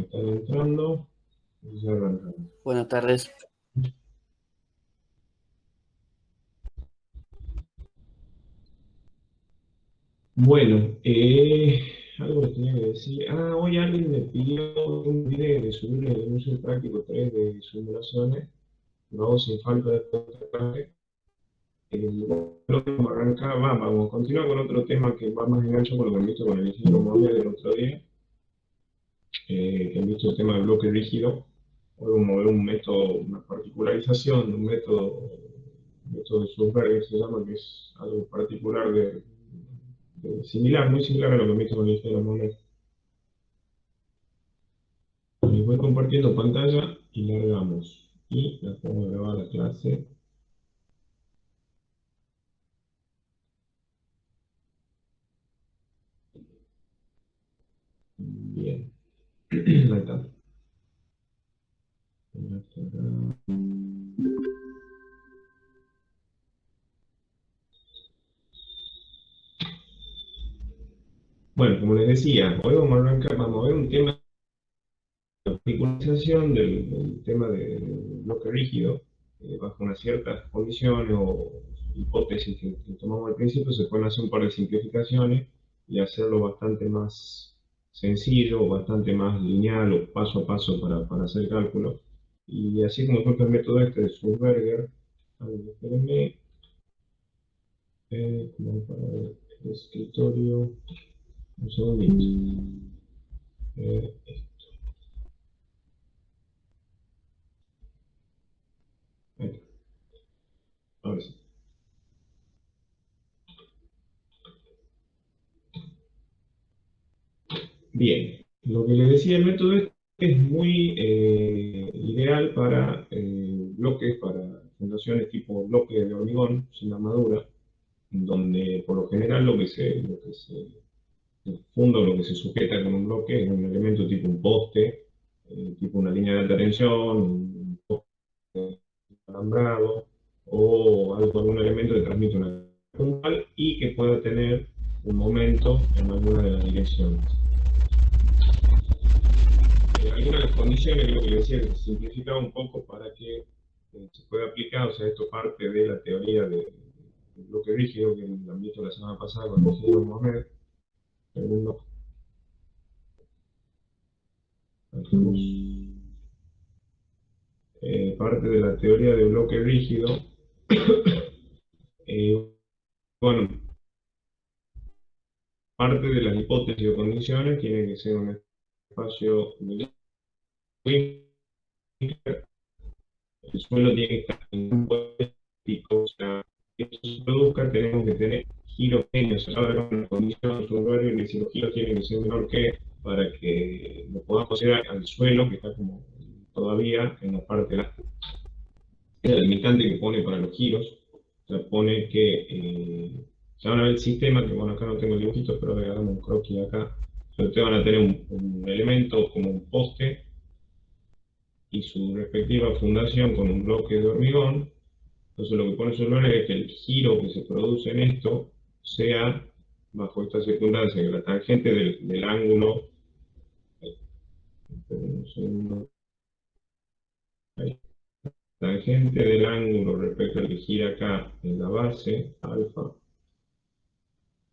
están entrando. Ya arrancamos. Buenas tardes. Bueno, algo que tenía que decir. Hoy alguien me pidió un video de subirle el uso práctico 3 de simulaciones. Lo hago sin falta de clase. Lo que vamos a arrancar, vamos a continuar con otro tema que va más engancho con lo que he visto con el ingeniero Moller del otro día, que he visto el tema del bloque rígido. Hoy vamos a ver un método, una particularización de un método de Sulzberger se llama, que es algo particular similar, muy similar a lo que he visto con el ingeniero Moller. Les voy compartiendo pantalla y largamos. Y la pongo a grabar la clase. Bien. Ahí está. Bueno, como les decía, hoy vamos a arrancar, vamos a ver un tema de articulación del tema del bloque rígido, bajo unas ciertas condiciones o hipótesis que tomamos al principio. Se pueden hacer un par de simplificaciones y hacerlo bastante más sencillo, bastante más lineal o paso a paso para hacer cálculos. Y así como fue el método este de Sulzberger, a ver, espérenme, como para ver el escritorio, un segundito. Eh, ahí está, ahora sí. Bien, lo que les decía, el método este es muy ideal para bloques, para fundaciones tipo bloque de hormigón sin armadura, donde por lo general lo que se funda o lo que se sujeta con un bloque es un elemento tipo un poste, tipo una línea de alta tensión, un poste alambrado o algún elemento que transmite una puntual y que pueda tener un momento en alguna de las direcciones. Algunas de las condiciones, lo que le decía, que se simplificaba un poco para que se pueda aplicar. O sea, esto parte de la teoría del bloque rígido que han visto la semana pasada con el ingeniero Mohamed. Segundo, parte de la teoría del bloque rígido. eh, bueno, parte de las hipótesis o condiciones tiene que ser un espacio de el suelo tiene que estar en un pico. O sea, que esto se produzca, tenemos que tener giros pequeños. Ahora con la condición suelo y si los giros tienen que ser menor que, para que lo podamos considerar al suelo, que está como todavía en la parte de la limitante que pone para los giros. O sea, pone que ya van a ver el sistema, que bueno, acá no tengo dibujitos, pero hagamos un croquis acá. Ustedes van a tener un elemento como un poste y su respectiva fundación con un bloque de hormigón. Entonces lo que pone Solver es que el giro que se produce en esto sea, bajo esta circunstancia, que la tangente del ángulo, tangente del ángulo respecto al que gira acá en la base, alfa,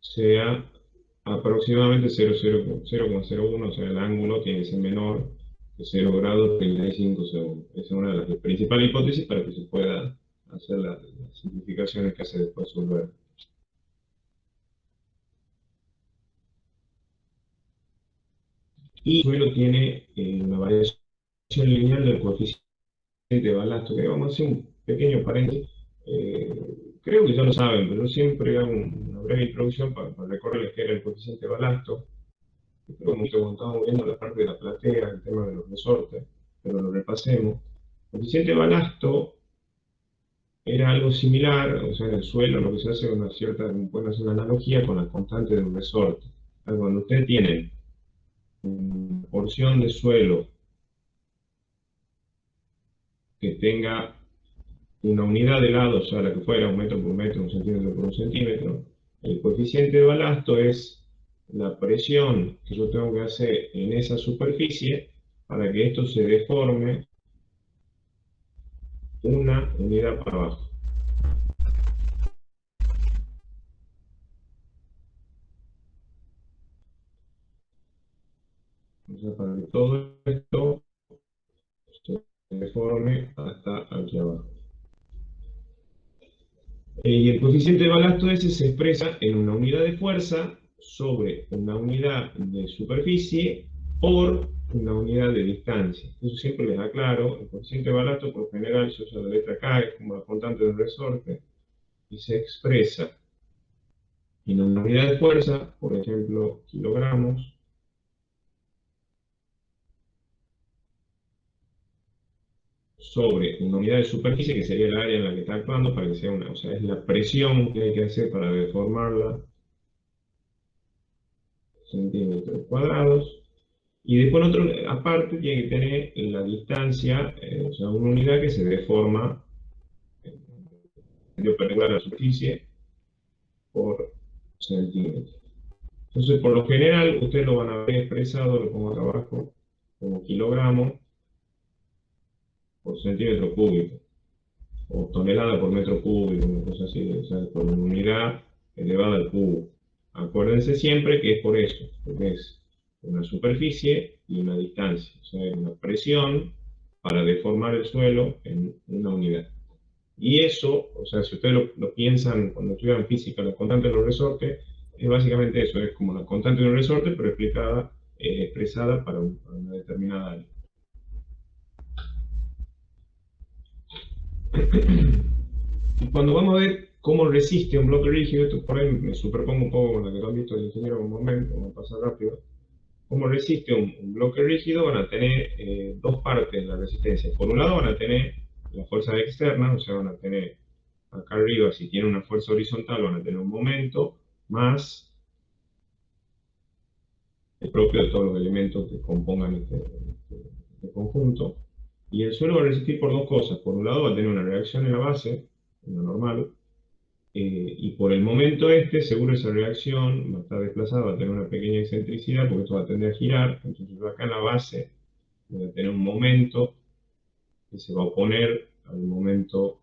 sea aproximadamente 0,01, o sea, el ángulo tiene que ser menor que 0 grados 35 segundos. Esa es una de las principales hipótesis para que se pueda hacer las simplificaciones que hace después Solver. Y el suelo tiene una variación lineal del coeficiente de balasto, que vamos a hacer un pequeño paréntesis. Creo que ya lo saben, pero yo siempre hago una breve introducción para recordarles qué era el coeficiente de balasto. Creo que cuando estábamos viendo la parte de la platea, el tema de los resortes, pero lo repasemos. El coeficiente de balasto era algo similar, o sea, en el suelo lo que se hace es una cierta, pueden hacer una analogía con la constante de un resorte. Cuando ustedes tienen una porción de suelo que tenga una unidad de lado, o sea, la que fuera, un metro por metro, un centímetro por un centímetro, el coeficiente de balasto es la presión que yo tengo que hacer en esa superficie para que esto se deforme una unidad para abajo. O sea, para que todo esto se deforme hasta aquí abajo. Y el coeficiente de balasto ese se expresa en una unidad de fuerza sobre una unidad de superficie por una unidad de distancia. Eso siempre les aclaro. El coeficiente de balasto por general se usa la letra K, es como la constante del resorte, y se expresa en una unidad de fuerza, por ejemplo, kilogramos, sobre una unidad de superficie, que sería el área en la que está actuando, para que sea una, o sea, es la presión que hay que hacer para deformarla, centímetros cuadrados. Y después, otro, aparte, tiene que tener la distancia, o sea, una unidad que se deforma de perpendicular a la superficie por centímetro. Entonces, por lo general, ustedes lo van a ver expresado, lo pongo acá abajo, como kilogramo por centímetro cúbico, o tonelada por metro cúbico, una cosa así, o sea, por una unidad elevada al cubo. Acuérdense siempre que es por eso, porque es una superficie y una distancia, o sea, es una presión para deformar el suelo en una unidad. Y eso, o sea, si ustedes lo piensan cuando estudian física, la constante de los resortes, es básicamente eso, es como la constante de un resorte, pero explicada, expresada para una determinada área. Y cuando vamos a ver cómo resiste un bloque rígido, esto por ahí me superpongo un poco con lo que lo han visto el ingeniero en un momento, vamos a pasar rápido. Cómo resiste un bloque rígido, van a tener dos partes de la resistencia. Por un lado van a tener la fuerza externa, o sea, van a tener acá arriba, si tiene una fuerza horizontal, van a tener un momento más el propio de todos los elementos que compongan este conjunto. Y el suelo va a resistir por dos cosas. Por un lado va a tener una reacción en la base, en lo normal, y por el momento seguro esa reacción va a estar desplazada, va a tener una pequeña excentricidad, porque esto va a tender a girar. Entonces yo acá en la base voy a tener un momento que se va a oponer al momento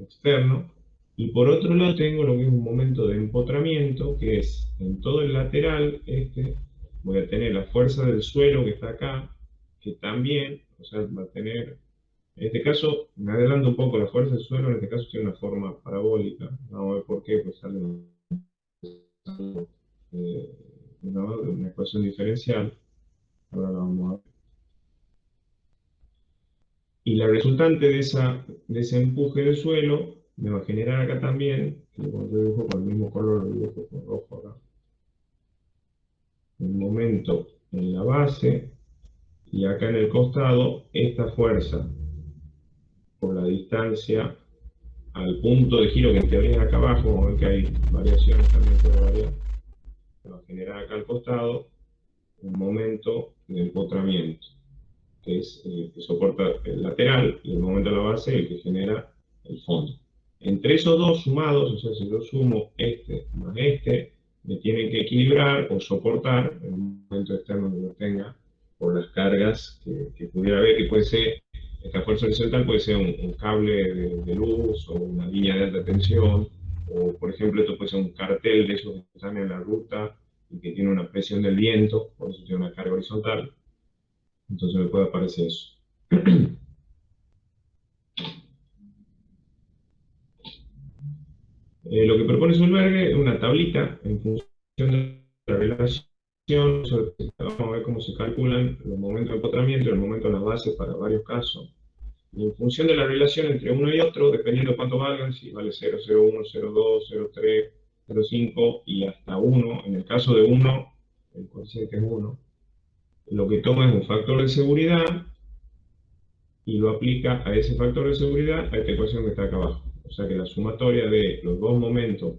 externo. Y por otro lado tengo lo que es un momento de empotramiento, que es en todo el lateral voy a tener la fuerza del suelo que está acá, que también, o sea, va a tener, en este caso, me adelanto un poco, la fuerza del suelo en este caso tiene una forma parabólica. Vamos a ver por qué, pues sale eh, una ecuación diferencial. Ahora la vamos a ver. Y la resultante de ese empuje del suelo me va a generar acá también, que cuando yo dibujo con el mismo color, lo dibujo con rojo acá, un momento en la base, y acá en el costado, esta fuerza por la distancia al punto de giro que en teoría es acá abajo, vamos a ver que hay variaciones también, puede variar, me va a generar acá al costado un momento de empotramiento, que es el que soporta el lateral, y el momento de la base el que genera el fondo. Entre esos dos sumados, o sea, si yo sumo este más este, me tienen que equilibrar o soportar en un momento externo que yo tenga por las cargas que pudiera haber, que puede ser, esta fuerza horizontal puede ser un cable de luz o una línea de alta tensión, o por ejemplo esto puede ser un cartel de esos que están en la ruta y que tiene una presión del viento, por eso tiene una carga horizontal, entonces me puede aparecer eso. Lo que propone Solberg es una tablita en función de la relación, vamos a ver cómo se calculan los momentos de empotramiento y el momento de las bases para varios casos. Y en función de la relación entre uno y otro, dependiendo de cuánto valgan, si vale 0, 0,1, 0,2, 0,3, 0,5 y hasta 1, en el caso de 1, el coeficiente es 1, lo que toma es un factor de seguridad y lo aplica a ese factor de seguridad a esta ecuación que está acá abajo. O sea que la sumatoria de los dos momentos,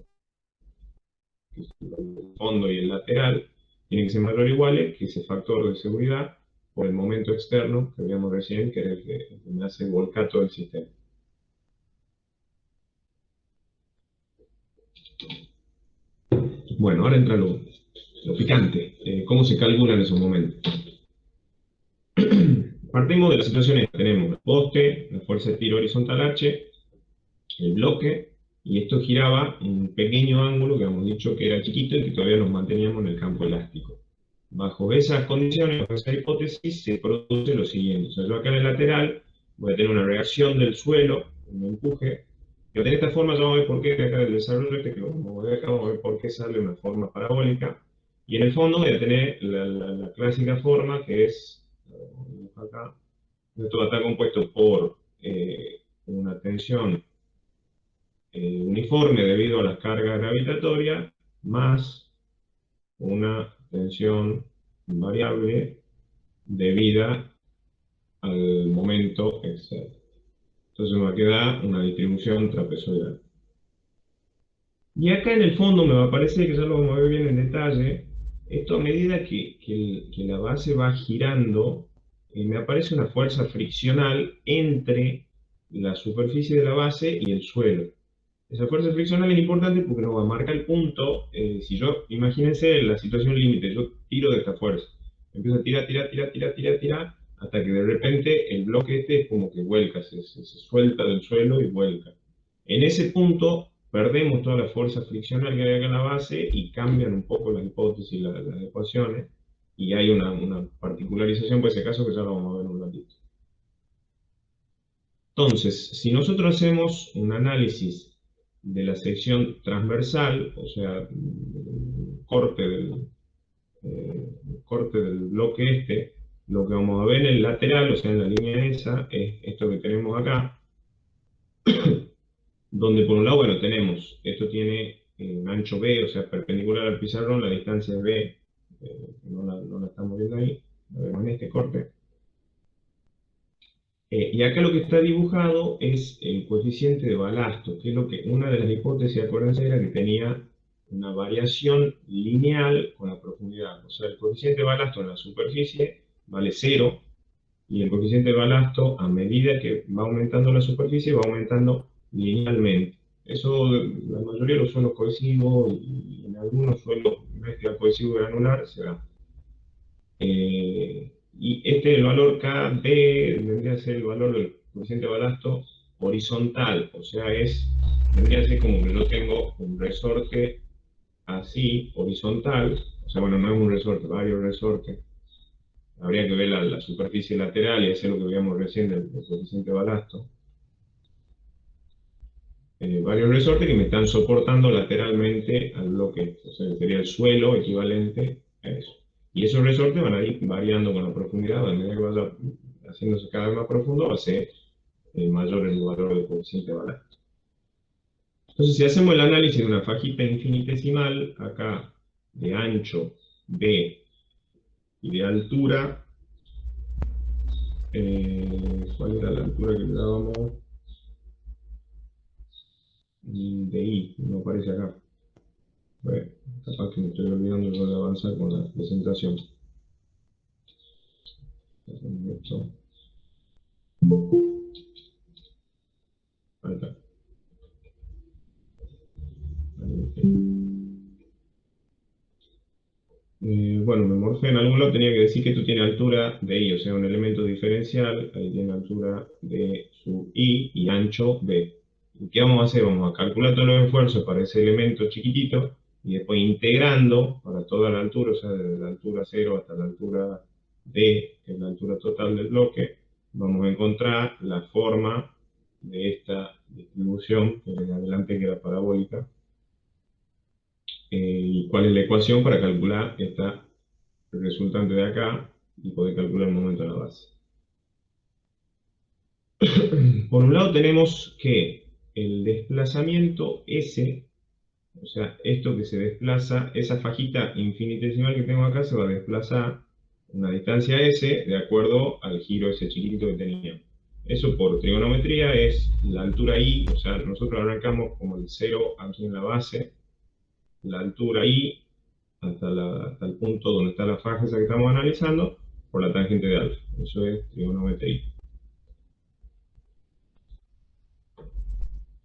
el fondo y el lateral, tienen que ser mayor o iguales que ese factor de seguridad por el momento externo que veíamos recién, que es el que me hace volcar todo el sistema. Bueno, ahora entra lo picante. ¿Cómo se calculan esos momentos? Partimos de la situación esta. Tenemos el poste, la fuerza de tiro horizontal H, el bloque, y esto giraba un pequeño ángulo que hemos dicho que era chiquito y que todavía nos manteníamos en el campo elástico. Bajo esas condiciones, bajo esa hipótesis, se produce lo siguiente. O sea, yo acá en el lateral voy a tener una reacción del suelo, un empuje, que de esta forma ya vamos a ver por qué acá del desarrollo este, que como voy acá, vamos a ver por qué sale una forma parabólica. Y en el fondo voy a tener la clásica forma que es, acá, esto va a estar compuesto por una tensión uniforme debido a las cargas gravitatorias más una tensión variable debida al momento exacto. Entonces me va a quedar una distribución trapezoidal. Y acá en el fondo me va a parecer, que ya lo vamos a ver bien en detalle, esto a medida que la base va girando, me aparece una fuerza friccional entre la superficie de la base y el suelo. Esa fuerza friccional es importante porque nos va a marcar el punto. Si yo, imagínense la situación límite, yo tiro de esta fuerza, empiezo a tirar, tirar, tirar, tirar, tirar, tirar, hasta que de repente el bloque este es como que vuelca, se suelta del suelo y vuelca. En ese punto perdemos toda la fuerza friccional que hay acá en la base y cambian un poco las hipótesis, las ecuaciones, y hay una particularización por ese caso que ya lo vamos a ver en un ratito. Entonces, si nosotros hacemos un análisis de la sección transversal, o sea, corte del bloque este, lo que vamos a ver en el lateral, o sea, en la línea esa, es esto que tenemos acá, donde por un lado, bueno, tenemos, esto tiene un ancho B, o sea, perpendicular al pizarrón, la distancia es B, no la estamos viendo ahí, la vemos en este corte. Y acá lo que está dibujado es el coeficiente de balasto, que es lo que una de las hipótesis, acuérdense, era que tenía una variación lineal con la profundidad. O sea, el coeficiente de balasto en la superficie vale 0, y el coeficiente de balasto, a medida que va aumentando la superficie, va aumentando linealmente. Eso, la mayoría de los suelos cohesivos y en algunos suelos mezcla cohesivo y granular se da. Y este, el valor KB, vendría a ser el valor del coeficiente de balasto horizontal, o sea, vendría a ser como que yo tengo un resorte así, horizontal, o sea, bueno, no es un resorte, varios resortes. Habría que ver la superficie lateral y hacer lo que veíamos recién del coeficiente de balasto. Varios resortes que me están soportando lateralmente al bloque, o sea, sería el suelo equivalente a eso. Y esos resortes van a ir variando con la profundidad, a medida que vaya haciéndose cada vez más profundo, va a ser mayor el valor del coeficiente de balasto. Entonces, si hacemos el análisis de una fajita infinitesimal, acá de ancho B y de altura, ¿cuál era la altura que le dábamos? De I, no aparece acá. Bueno, capaz que me estoy olvidando de avanzar con la presentación. Ahí está. Bueno, me morfé en algún lado, tenía que decir que esto tiene altura de I, o sea, un elemento diferencial, ahí tiene altura de sub I y ancho B. ¿Y qué vamos a hacer? Vamos a calcular todos los esfuerzos para ese elemento chiquitito y después integrando para toda la altura, o sea, desde la altura 0 hasta la altura D, que es la altura total del bloque, vamos a encontrar la forma de esta distribución, que en adelante queda parabólica, y cuál es la ecuación para calcular esta resultante de acá y poder calcular el momento de la base. Por un lado tenemos que el desplazamiento S, o sea, esto que se desplaza, esa fajita infinitesimal que tengo acá se va a desplazar una distancia S de acuerdo al giro ese chiquitito que teníamos. Eso por trigonometría es la altura I, o sea, nosotros arrancamos como el 0 aquí en la base, la altura I hasta el punto donde está la faja esa que estamos analizando, por la tangente de alfa. Eso es trigonometría.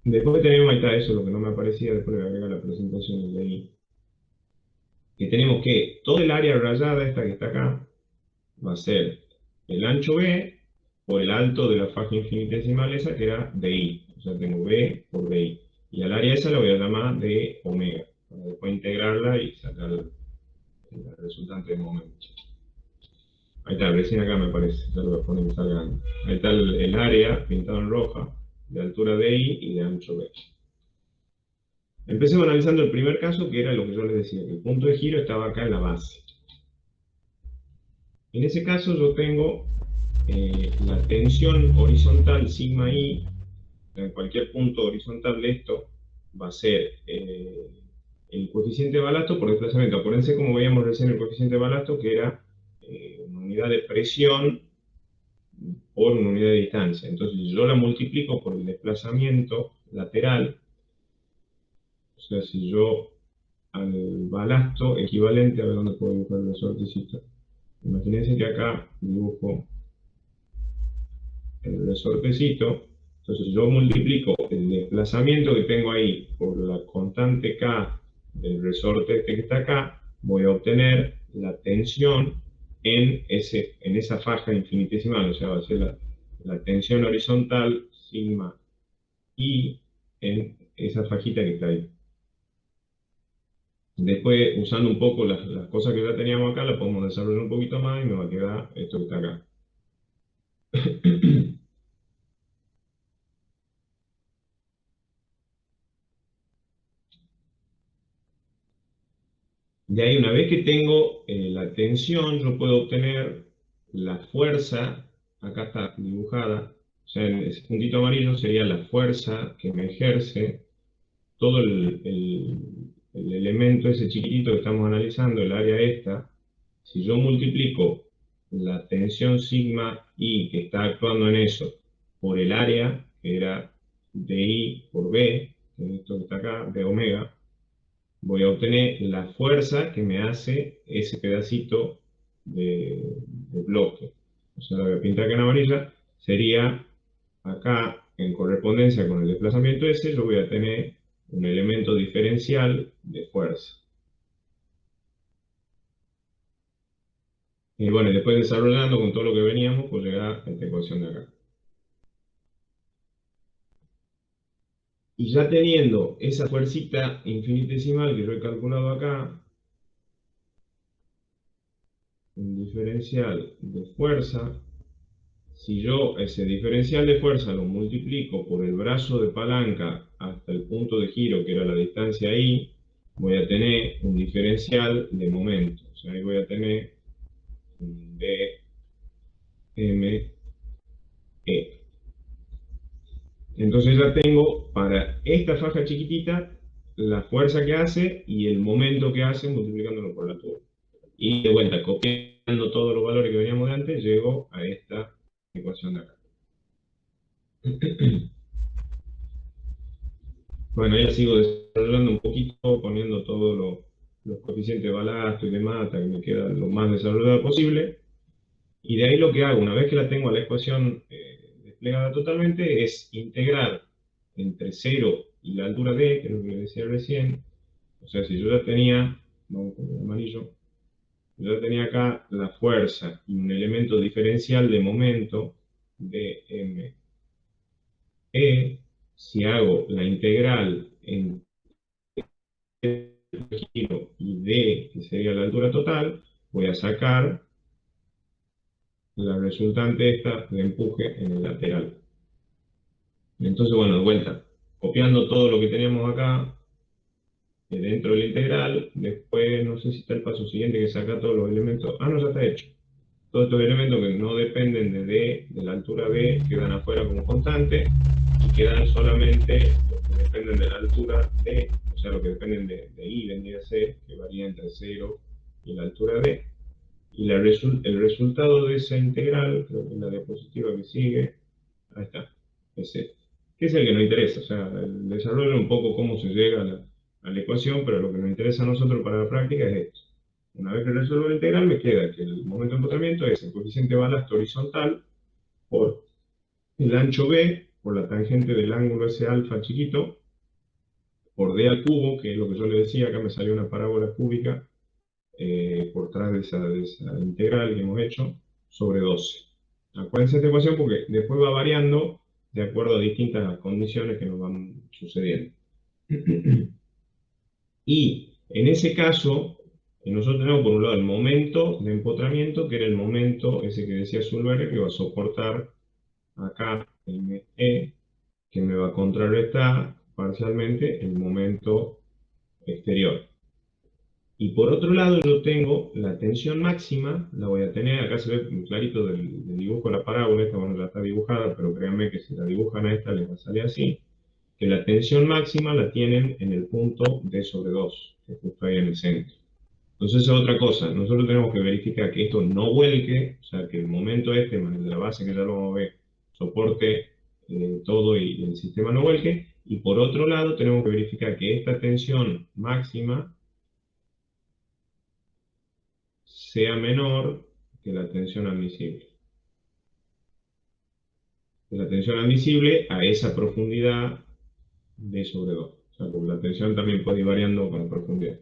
Después tenemos, ahí está eso, lo que no me aparecía, después le agrega la presentación de ahí. Que tenemos que todo el área rayada esta que está acá va a ser el ancho B por el alto de la faja infinitesimal esa que era DI. O sea, tengo B por DI. Y al área esa la voy a llamar de omega, para después integrarla y sacar el resultante de momento. Ahí está, recién acá me parece, ya lo voy a poner que salga. Ahí está el área pintado en roja, de altura DI y de ancho B. Empecemos analizando el primer caso, que era lo que yo les decía, que el punto de giro estaba acá en la base. En ese caso yo tengo la tensión horizontal sigma i, en cualquier punto horizontal de esto, va a ser el coeficiente de balasto por desplazamiento. Acuérdense como veíamos recién el coeficiente de balasto, que era una unidad de presión por una unidad de distancia. Entonces yo la multiplico por el desplazamiento lateral, o sea, si yo al balasto equivalente, a ver dónde puedo dibujar el resortecito. Imagínense que acá dibujo el resortecito, entonces yo multiplico el desplazamiento que tengo ahí por la constante K del resorte este que está acá, voy a obtener la tensión en esa faja infinitesimal, o sea, va a ser la tensión horizontal sigma I en esa fajita que está ahí. Después, usando un poco las cosas que ya teníamos acá, las podemos desarrollar un poquito más y me va a quedar esto que está acá. De ahí, una vez que tengo la tensión, yo puedo obtener la fuerza, acá está dibujada, o sea, en ese puntito amarillo sería la fuerza que me ejerce todo el elemento ese chiquitito que estamos analizando, el área esta. Si yo multiplico la tensión sigma I que está actuando en eso por el área, que era DI por B, que es esto que está acá, de omega, voy a obtener la fuerza que me hace ese pedacito de bloque. O sea, lo voy a pintar acá en amarilla, sería acá en correspondencia con el desplazamiento ese, yo voy a tener un elemento diferencial de fuerza. Y bueno, después desarrollando con todo lo que veníamos, pues llegar a esta ecuación de acá. Y ya teniendo esa fuercita infinitesimal que yo he calculado acá, un diferencial de fuerza, si yo ese diferencial de fuerza lo multiplico por el brazo de palanca hasta el punto de giro, que era la distancia I, voy a tener un diferencial de momento. O sea, ahí voy a tener un dme. Entonces ya tengo para esta faja chiquitita la fuerza que hace y el momento que hace multiplicándolo por la altura. Y de vuelta, copiando todos los valores que veníamos de antes, llego a esta ecuación de acá. Bueno, ya sigo desarrollando un poquito, poniendo todos los coeficientes de balasto y demás, hasta que me queda lo más desarrollado posible. Y de ahí lo que hago, una vez que la tengo a la ecuación desplegada totalmente, es integrar entre 0 y la altura d, que es lo que les decía recién. O sea, si yo ya tenía, vamos con el amarillo, yo ya tenía acá la fuerza y un elemento diferencial de momento de m e, si hago la integral en giro y d, que sería la altura total, voy a sacar la resultante esta de empuje en el lateral. Entonces, bueno, de vuelta, copiando todo lo que teníamos acá dentro de la integral, después no sé si está el paso siguiente que saca todos los elementos. Ah, no, ya está hecho. Todos estos elementos que no dependen de D, de la altura B, quedan afuera como constante y quedan solamente los que dependen de la altura D, o sea, los que dependen de I, vendría a ser, que varía entre 0 y la altura D. Y el resultado de esa integral, creo que es la diapositiva que sigue, ahí está, es este, que es el que nos interesa. O sea, el desarrollo un poco cómo se llega a la ecuación, pero lo que nos interesa a nosotros para la práctica es esto. Una vez que resuelvo la integral, me queda que el momento de empotramiento es el coeficiente de balasto horizontal por el ancho b, por la tangente del ángulo ese alfa chiquito, por d al cubo, que es lo que yo le decía, acá me salió una parábola cúbica por detrás de esa integral que hemos hecho, sobre 12. Acuérdense de esta ecuación porque después va variando de acuerdo a distintas condiciones que nos van sucediendo. Y en ese caso, nosotros tenemos por un lado el momento de empotramiento, que era el momento ese que decía Sulberger, que va a soportar acá ME, que me va a contrarrestar parcialmente el momento exterior. Y por otro lado yo tengo la tensión máxima, la voy a tener, acá se ve clarito del dibujo de la parábola, esta bueno ya está dibujada, pero créanme que si la dibujan a esta les va a salir así, que la tensión máxima la tienen en el punto D sobre 2, que justo ahí en el centro. Entonces es otra cosa, nosotros tenemos que verificar que esto no vuelque, o sea que el momento este, más el de la base que ya lo vamos a ver, soporte todo y el sistema no vuelque, y por otro lado tenemos que verificar que esta tensión máxima sea menor que la tensión admisible. Que la tensión admisible a esa profundidad D sobre 2. O sea, porque la tensión también puede ir variando con la profundidad.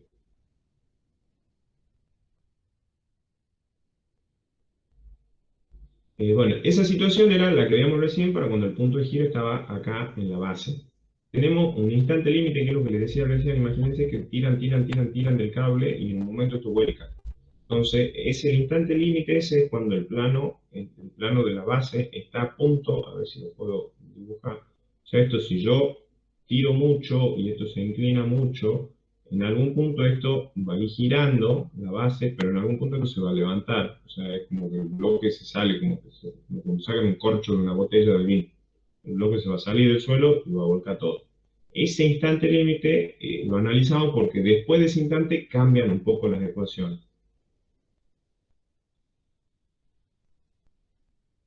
Bueno, esa situación era la que veíamos recién para cuando el punto de giro estaba acá en la base. Tenemos un instante límite, que es lo que les decía recién, imagínense que tiran del cable y en un momento esto vuelca. Entonces, ese instante límite ese es cuando el plano de la base está a punto, a ver si lo puedo dibujar. O sea, esto si yo tiro mucho y esto se inclina mucho, en algún punto esto va a ir girando la base, pero en algún punto no se va a levantar. O sea, es como que el bloque se sale, como sacan un corcho de una botella de vino. El bloque se va a salir del suelo y va a volcar todo. Ese instante límite lo analizamos porque después de ese instante cambian un poco las ecuaciones.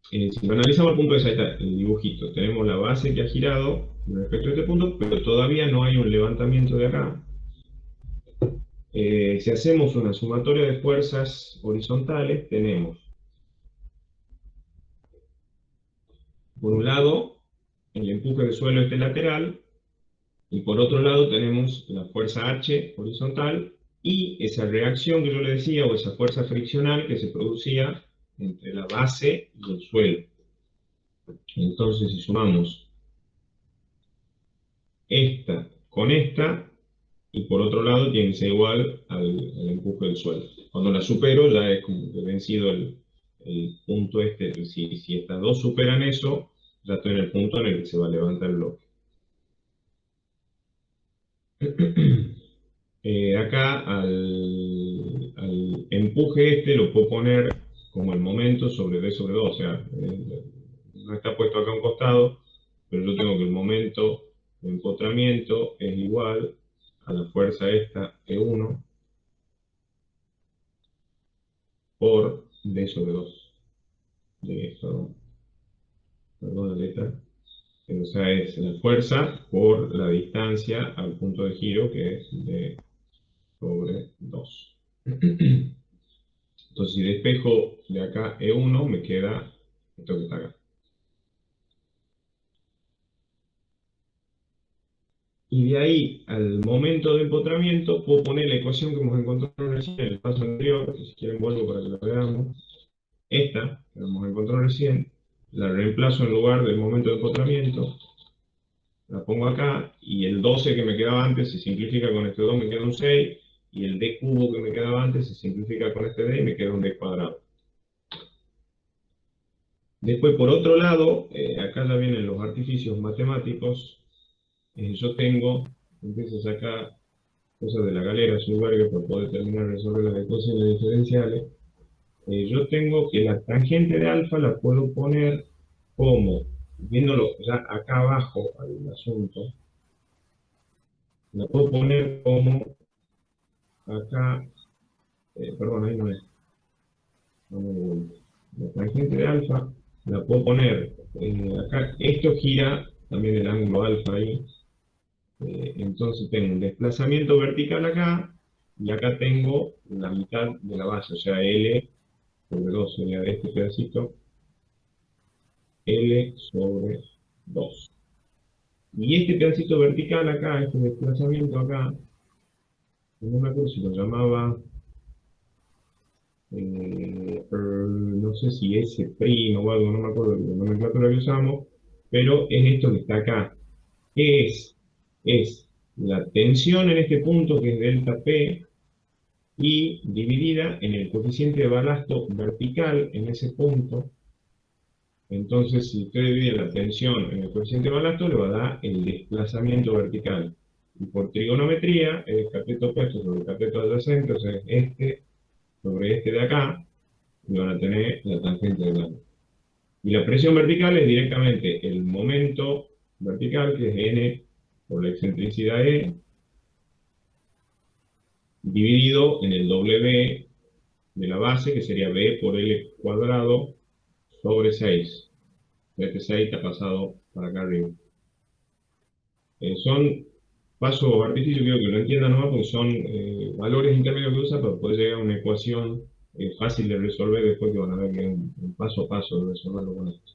Si lo analizamos al punto de vista, el dibujito, tenemos la base que ha girado respecto a este punto, pero todavía no hay un levantamiento de acá. Si hacemos una sumatoria de fuerzas horizontales, tenemos, por un lado, el empuje de suelo este lateral, y por otro lado tenemos la fuerza H horizontal, y esa reacción que yo le decía, o esa fuerza friccional que se producía entre la base y el suelo. Entonces, si sumamos esta con esta, y por otro lado tiene que ser igual al empuje del suelo. Cuando la supero ya es como que he vencido el punto este. Si estas dos superan eso, ya estoy en el punto en el que se va a levantar el bloque. Acá al empuje este lo puedo poner como el momento sobre D sobre 2, o sea, no está puesto acá a un costado, pero yo tengo que el momento de empotramiento es igual a la fuerza esta E1 por D sobre 2. De esto, perdón la letra. O sea, es la fuerza por la distancia al punto de giro, que es D sobre 2. Entonces, si despejo de acá E1, me queda esto que está acá. Y de ahí al momento de empotramiento, puedo poner la ecuación que hemos encontrado recién en el paso anterior, que si quieren vuelvo para que la veamos. Esta, que hemos encontrado recién, la reemplazo en lugar del momento de empotramiento, la pongo acá, y el 12 que me quedaba antes se simplifica con este 2, me queda un 6, y el d cubo que me quedaba antes se simplifica con este d y me queda un d cuadrado. Después, por otro lado, acá ya vienen los artificios matemáticos. Yo tengo, empiezo a sacar cosas de la galera, Sulberger, para poder terminar de resolver las ecuaciones diferenciales. Yo tengo que la tangente de alfa la puedo poner como, viéndolo ya acá abajo al asunto, la puedo poner como acá, perdón, ahí no es, la tangente de alfa la puedo poner acá, esto gira también el ángulo alfa ahí, entonces tengo un desplazamiento vertical acá, y acá tengo la mitad de la base, o sea, L sobre 2 sería de este pedacito, L sobre 2. Y este pedacito vertical acá, este desplazamiento acá, no me acuerdo si lo llamaba, no no sé si S' o algo, no me acuerdo de la nomenclatura que usamos, pero es esto que está acá. ¿Qué es? Es la tensión en este punto, que es delta P, y dividida en el coeficiente de balasto vertical en ese punto. Entonces, si usted divide la tensión en el coeficiente de balasto, le va a dar el desplazamiento vertical. Y por trigonometría, el cateto opuesto sobre el cateto adyacente, o sea, este sobre este de acá, y van a tener la tangente del ángulo. Y la presión vertical es directamente el momento vertical, que es N por la excentricidad E, dividido en el W de la base, que sería B por L cuadrado sobre 6. Este 6 está pasado para acá arriba. Son pasos artificios, quiero que lo entiendan nomás, porque son valores intermedios que usa para poder llegar a una ecuación fácil de resolver después, que van a ver que es un paso a paso de resolverlo con esto.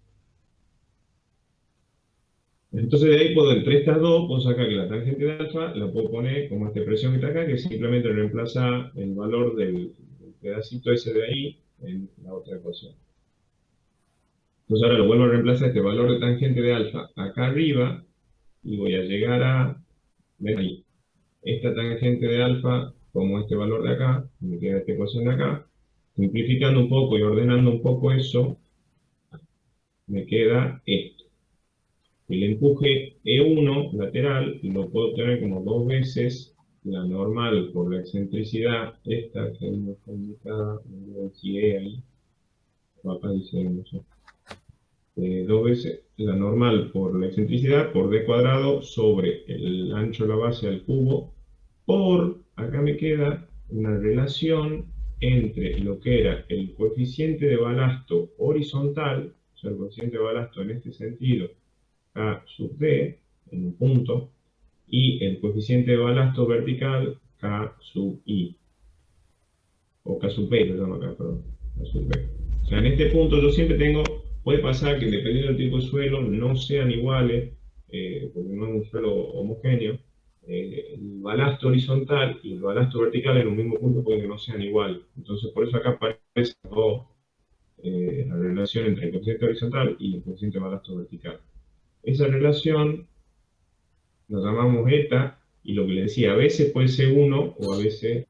Entonces de ahí puedo, entre estas dos, puedo sacar que la tangente de alfa la puedo poner como esta expresión que está acá, que simplemente reemplaza el valor del pedacito ese de ahí en la otra ecuación. Entonces ahora lo vuelvo a reemplazar este valor de tangente de alfa acá arriba, y voy a llegar a, ven ahí, esta tangente de alfa como este valor de acá, me queda esta ecuación de acá. Simplificando un poco y ordenando un poco eso, me queda esto. El empuje E1 lateral lo puedo obtener como 2 veces la normal por la excentricidad, esta que no está indicada, no veo si E ahí, o acá dice, no sé. 2 veces la normal por la excentricidad, por d cuadrado, sobre el ancho de la base al cubo, por, acá me queda una relación entre lo que era el coeficiente de balasto horizontal, o sea, el coeficiente de balasto en este sentido, K sub D, en un punto, y el coeficiente de balasto vertical, K sub I, o K sub B, lo llamo acá, perdón, K sub B. O sea, en este punto yo siempre tengo, puede pasar que dependiendo del tipo de suelo no sean iguales, porque no es un suelo homogéneo, el balasto horizontal y el balasto vertical en un mismo punto pueden que no sean iguales. Entonces por eso acá aparece la relación entre el coeficiente horizontal y el coeficiente de balasto vertical. Esa relación la llamamos eta, y lo que le decía, a veces puede ser 1 o a veces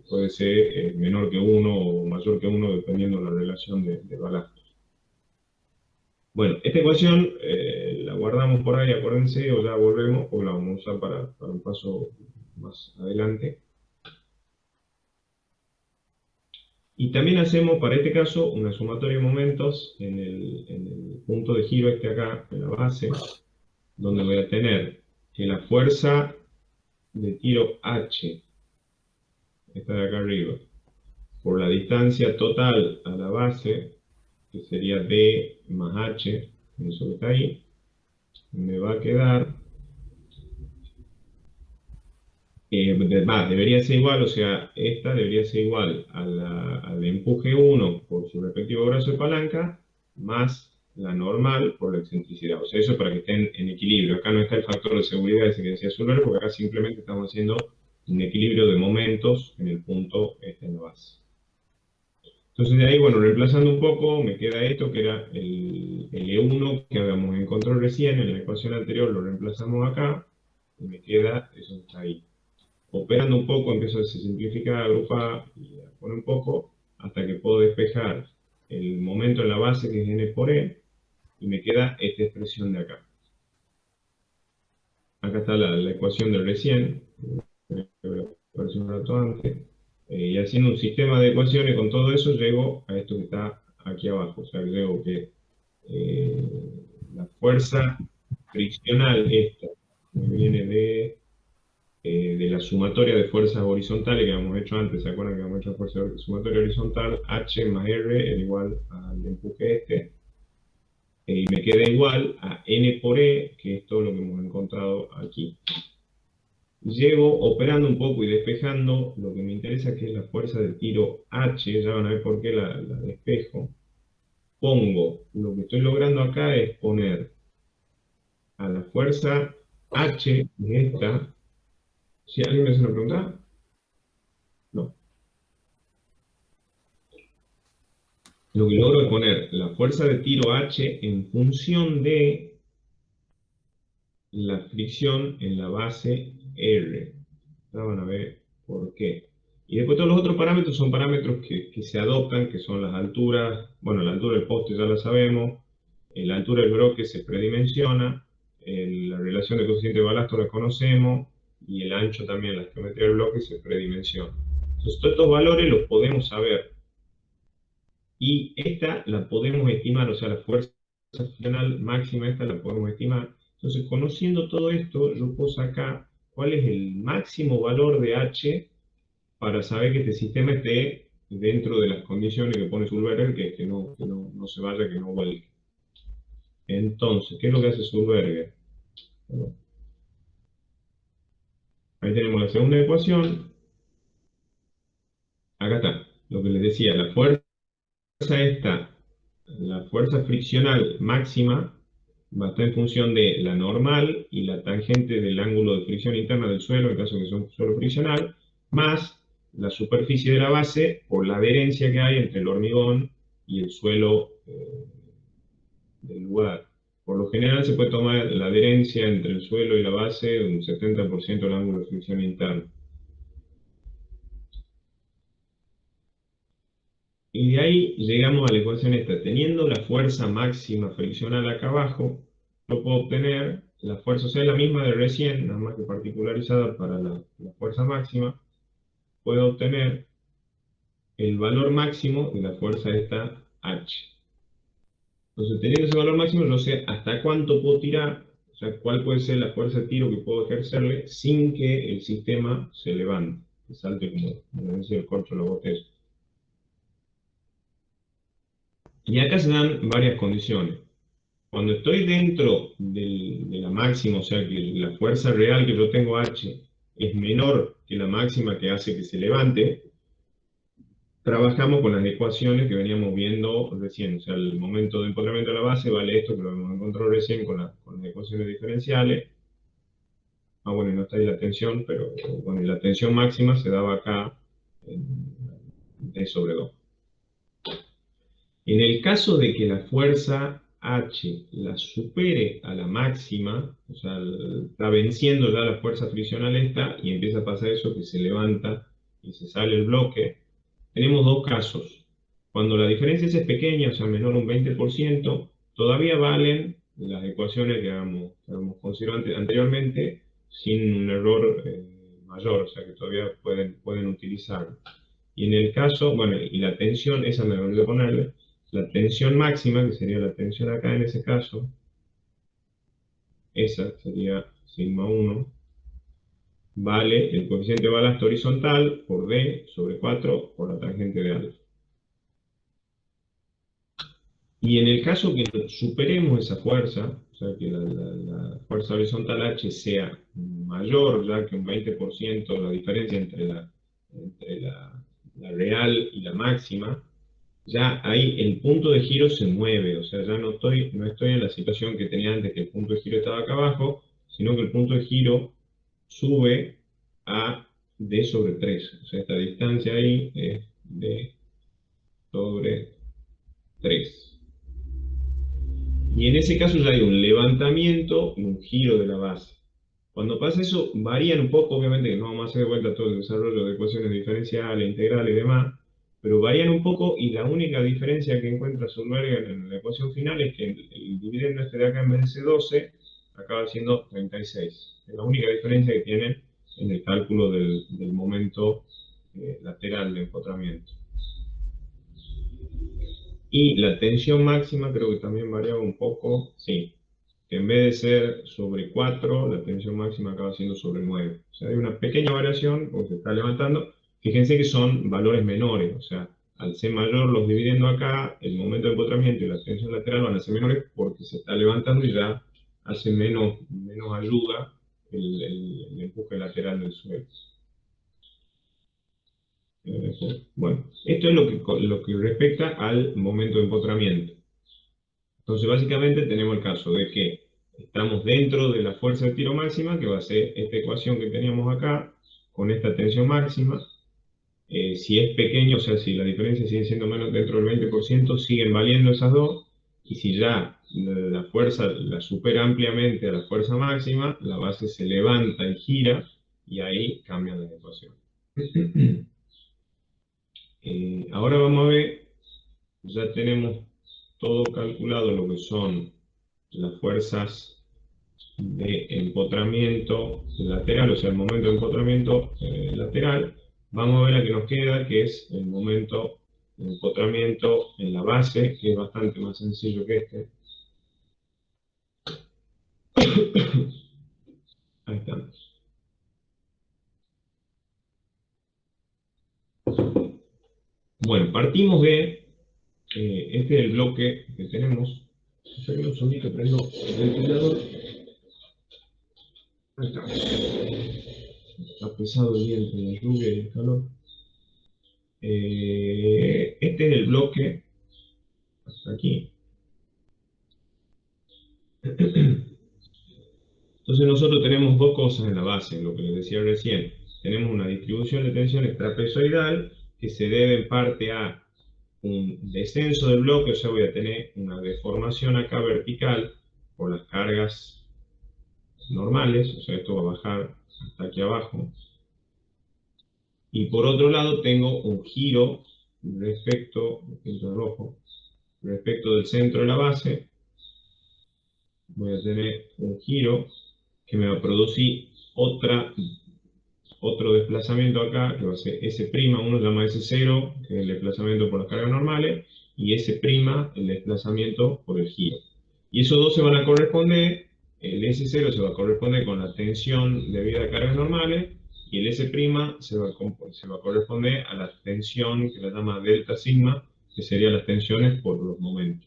puede ser menor que 1 o mayor que 1 dependiendo de la relación de balasto. Bueno, esta ecuación la guardamos por ahí, acuérdense, o ya volvemos, o la vamos a usar para un paso más adelante. Y también hacemos, para este caso, una sumatoria de momentos en el punto de giro este acá, en la base, donde voy a tener que la fuerza de tiro H, esta de acá arriba, por la distancia total a la base, que sería D más H, eso que está ahí, me va a quedar, debería ser igual, o sea, esta debería ser igual al empuje 1 por su respectivo brazo de palanca, más la normal por la excentricidad. O sea, eso para que estén en equilibrio. Acá no está el factor de seguridad ese que decía Zuller, porque acá simplemente estamos haciendo un equilibrio de momentos en el punto este en la base. Entonces de ahí, bueno, reemplazando un poco, me queda esto que era el E1 que habíamos encontrado recién en la ecuación anterior, lo reemplazamos acá, y me queda eso que está ahí. Operando un poco, empiezo a simplificar, agrupar y a poner un poco, hasta que puedo despejar el momento en la base, que es N por E, y me queda esta expresión de acá. Acá está la ecuación del recién, apareció un rato antes. Y haciendo un sistema de ecuaciones con todo eso, llego a esto que está aquí abajo. O sea, llego que la fuerza friccional, esta, que viene de la sumatoria de fuerzas horizontales que habíamos hecho antes. ¿Se acuerdan que habíamos hecho fuerza sumatoria horizontal? H más R es igual al empuje este. Y me queda igual a N por E, que es todo lo que hemos encontrado aquí. Llego operando un poco y despejando lo que me interesa, que es la fuerza del tiro H. Ya van a ver por qué la despejo. Pongo, lo que estoy logrando acá es poner a la fuerza H de esta. ¿Si alguien me hace una pregunta? No. lo que logro es poner la fuerza de tiro H en función de la fricción en la base R. Ahora van a ver por qué. Y después todos los otros parámetros son parámetros que se adoptan, que son las alturas. Bueno, la altura del poste ya la sabemos, la altura del bloque se predimensiona, la relación de coeficiente de balasto la conocemos, y el ancho también, la geometría del bloque se predimensiona. Entonces todos estos valores los podemos saber. Y esta la podemos estimar, o sea, la fuerza friccional máxima esta la podemos estimar. Entonces, conociendo todo esto, yo puedo sacar cuál es el máximo valor de H para saber que este sistema esté dentro de las condiciones que pone Sulberger, que es que no se vaya, que no vuelque. Entonces, ¿qué es lo que hace Sulberger? Bueno, ahí tenemos la segunda ecuación. Acá está, lo que les decía, la fuerza esta, la fuerza friccional máxima, va a estar en función de la normal y la tangente del ángulo de fricción interna del suelo, en caso de que sea un suelo friccional, más la superficie de la base por la adherencia que hay entre el hormigón y el suelo del lugar. Por lo general se puede tomar la adherencia entre el suelo y la base de un 70% del ángulo de fricción interno. Y de ahí llegamos a la ecuación esta. Teniendo la fuerza máxima friccional acá abajo, yo puedo obtener la fuerza, o sea, la misma de recién, nada más que particularizada para la fuerza máxima. Puedo obtener el valor máximo de la fuerza esta H. Entonces, teniendo ese valor máximo, yo sé hasta cuánto puedo tirar, o sea, cuál puede ser la fuerza de tiro que puedo ejercerle sin que el sistema se levante, que salte como decía el corcho de la botella. Y acá se dan varias condiciones. Cuando estoy dentro de la máxima, o sea que la fuerza real que yo tengo H es menor que la máxima que hace que se levante, trabajamos con las ecuaciones que veníamos viendo recién. O sea, el momento de empotramiento de la base vale esto que lo hemos encontrado recién con las ecuaciones diferenciales. Ah, bueno, y no está ahí la tensión, pero bueno, y la tensión máxima se daba acá en D sobre 2. En el caso de que la fuerza H la supere a la máxima, o sea, está venciendo ya la fuerza friccional esta y empieza a pasar eso que se levanta y se sale el bloque, tenemos dos casos. Cuando la diferencia es pequeña, o sea, menor a un 20%, todavía valen las ecuaciones que habíamos considerado anteriormente sin un error mayor, o sea, que todavía pueden utilizarlo. Y en el caso, bueno, y la tensión, esa me olvidé ponerle, la tensión máxima, que sería la tensión acá en ese caso, esa sería sigma 1, vale el coeficiente de balasto horizontal por D sobre 4 por la tangente de alfa. Y en el caso que superemos esa fuerza, o sea, que la fuerza horizontal H sea mayor ya que un 20% la diferencia entre la real y la máxima, ya ahí el punto de giro se mueve, o sea, ya no estoy en la situación que tenía antes, que el punto de giro estaba acá abajo, sino que el punto de giro sube a D sobre 3. O sea, esta distancia ahí es D sobre 3. Y en ese caso ya hay un levantamiento y un giro de la base. Cuando pasa eso, varían un poco, obviamente que no vamos a hacer de vuelta todo el desarrollo de ecuaciones diferenciales, integrales y demás, pero varían un poco y la única diferencia que encuentra Sulberger en la ecuación final es que el dividendo este de acá en vez de ser 12 acaba siendo 36. Es la única diferencia que tienen en el cálculo del momento lateral de empotramiento. Y la tensión máxima creo que también variaba un poco, sí, que en vez de ser sobre 4, la tensión máxima acaba siendo sobre 9. O sea, hay una pequeña variación porque se está levantando. Fíjense que son valores menores, o sea, al ser mayor los dividiendo acá, el momento de empotramiento y la tensión lateral van a ser menores porque se está levantando y ya hace menos ayuda el empuje lateral del suelo. Bueno, esto es lo que respecta al momento de empotramiento. Entonces, básicamente tenemos el caso de que estamos dentro de la fuerza de tiro máxima, que va a ser esta ecuación que teníamos acá, con esta tensión máxima. Si es pequeño, o sea, si la diferencia sigue siendo menos dentro del 20%, siguen valiendo esas dos, y si ya la fuerza la supera ampliamente a la fuerza máxima, la base se levanta y gira, y ahí cambia la ecuación. Ahora vamos a ver, ya tenemos todo calculado lo que son las fuerzas de empotramiento lateral, o sea, el momento de empotramiento lateral. Vamos a ver la que nos queda, que es el momento de empotramiento en la base, que es bastante más sencillo que este. Ahí estamos. Bueno, partimos de, este es el bloque que tenemos. Si un segundito, prendo el ventilador. Ahí estamos. Está pesado el día entre la lluvia y el calor. Este es el bloque, hasta aquí. Entonces nosotros tenemos dos cosas en la base, lo que les decía recién. Tenemos una distribución de tensiones trapezoidal que se debe en parte a un descenso del bloque, o sea, voy a tener una deformación acá vertical por las cargas normales, o sea, esto va a bajar hasta aquí abajo. Y por otro lado tengo un giro respecto, rojo, respecto del centro de la base. Voy a tener un giro que me va a producir otro desplazamiento acá, que va a ser S', uno llama S0, que es el desplazamiento por las cargas normales, y S', el desplazamiento por el giro. Y esos dos se van a corresponder, el S0 se va a corresponder con la tensión debida a cargas normales, y el S' se va a corresponder a la tensión que la llama delta sigma, que serían las tensiones por los momentos.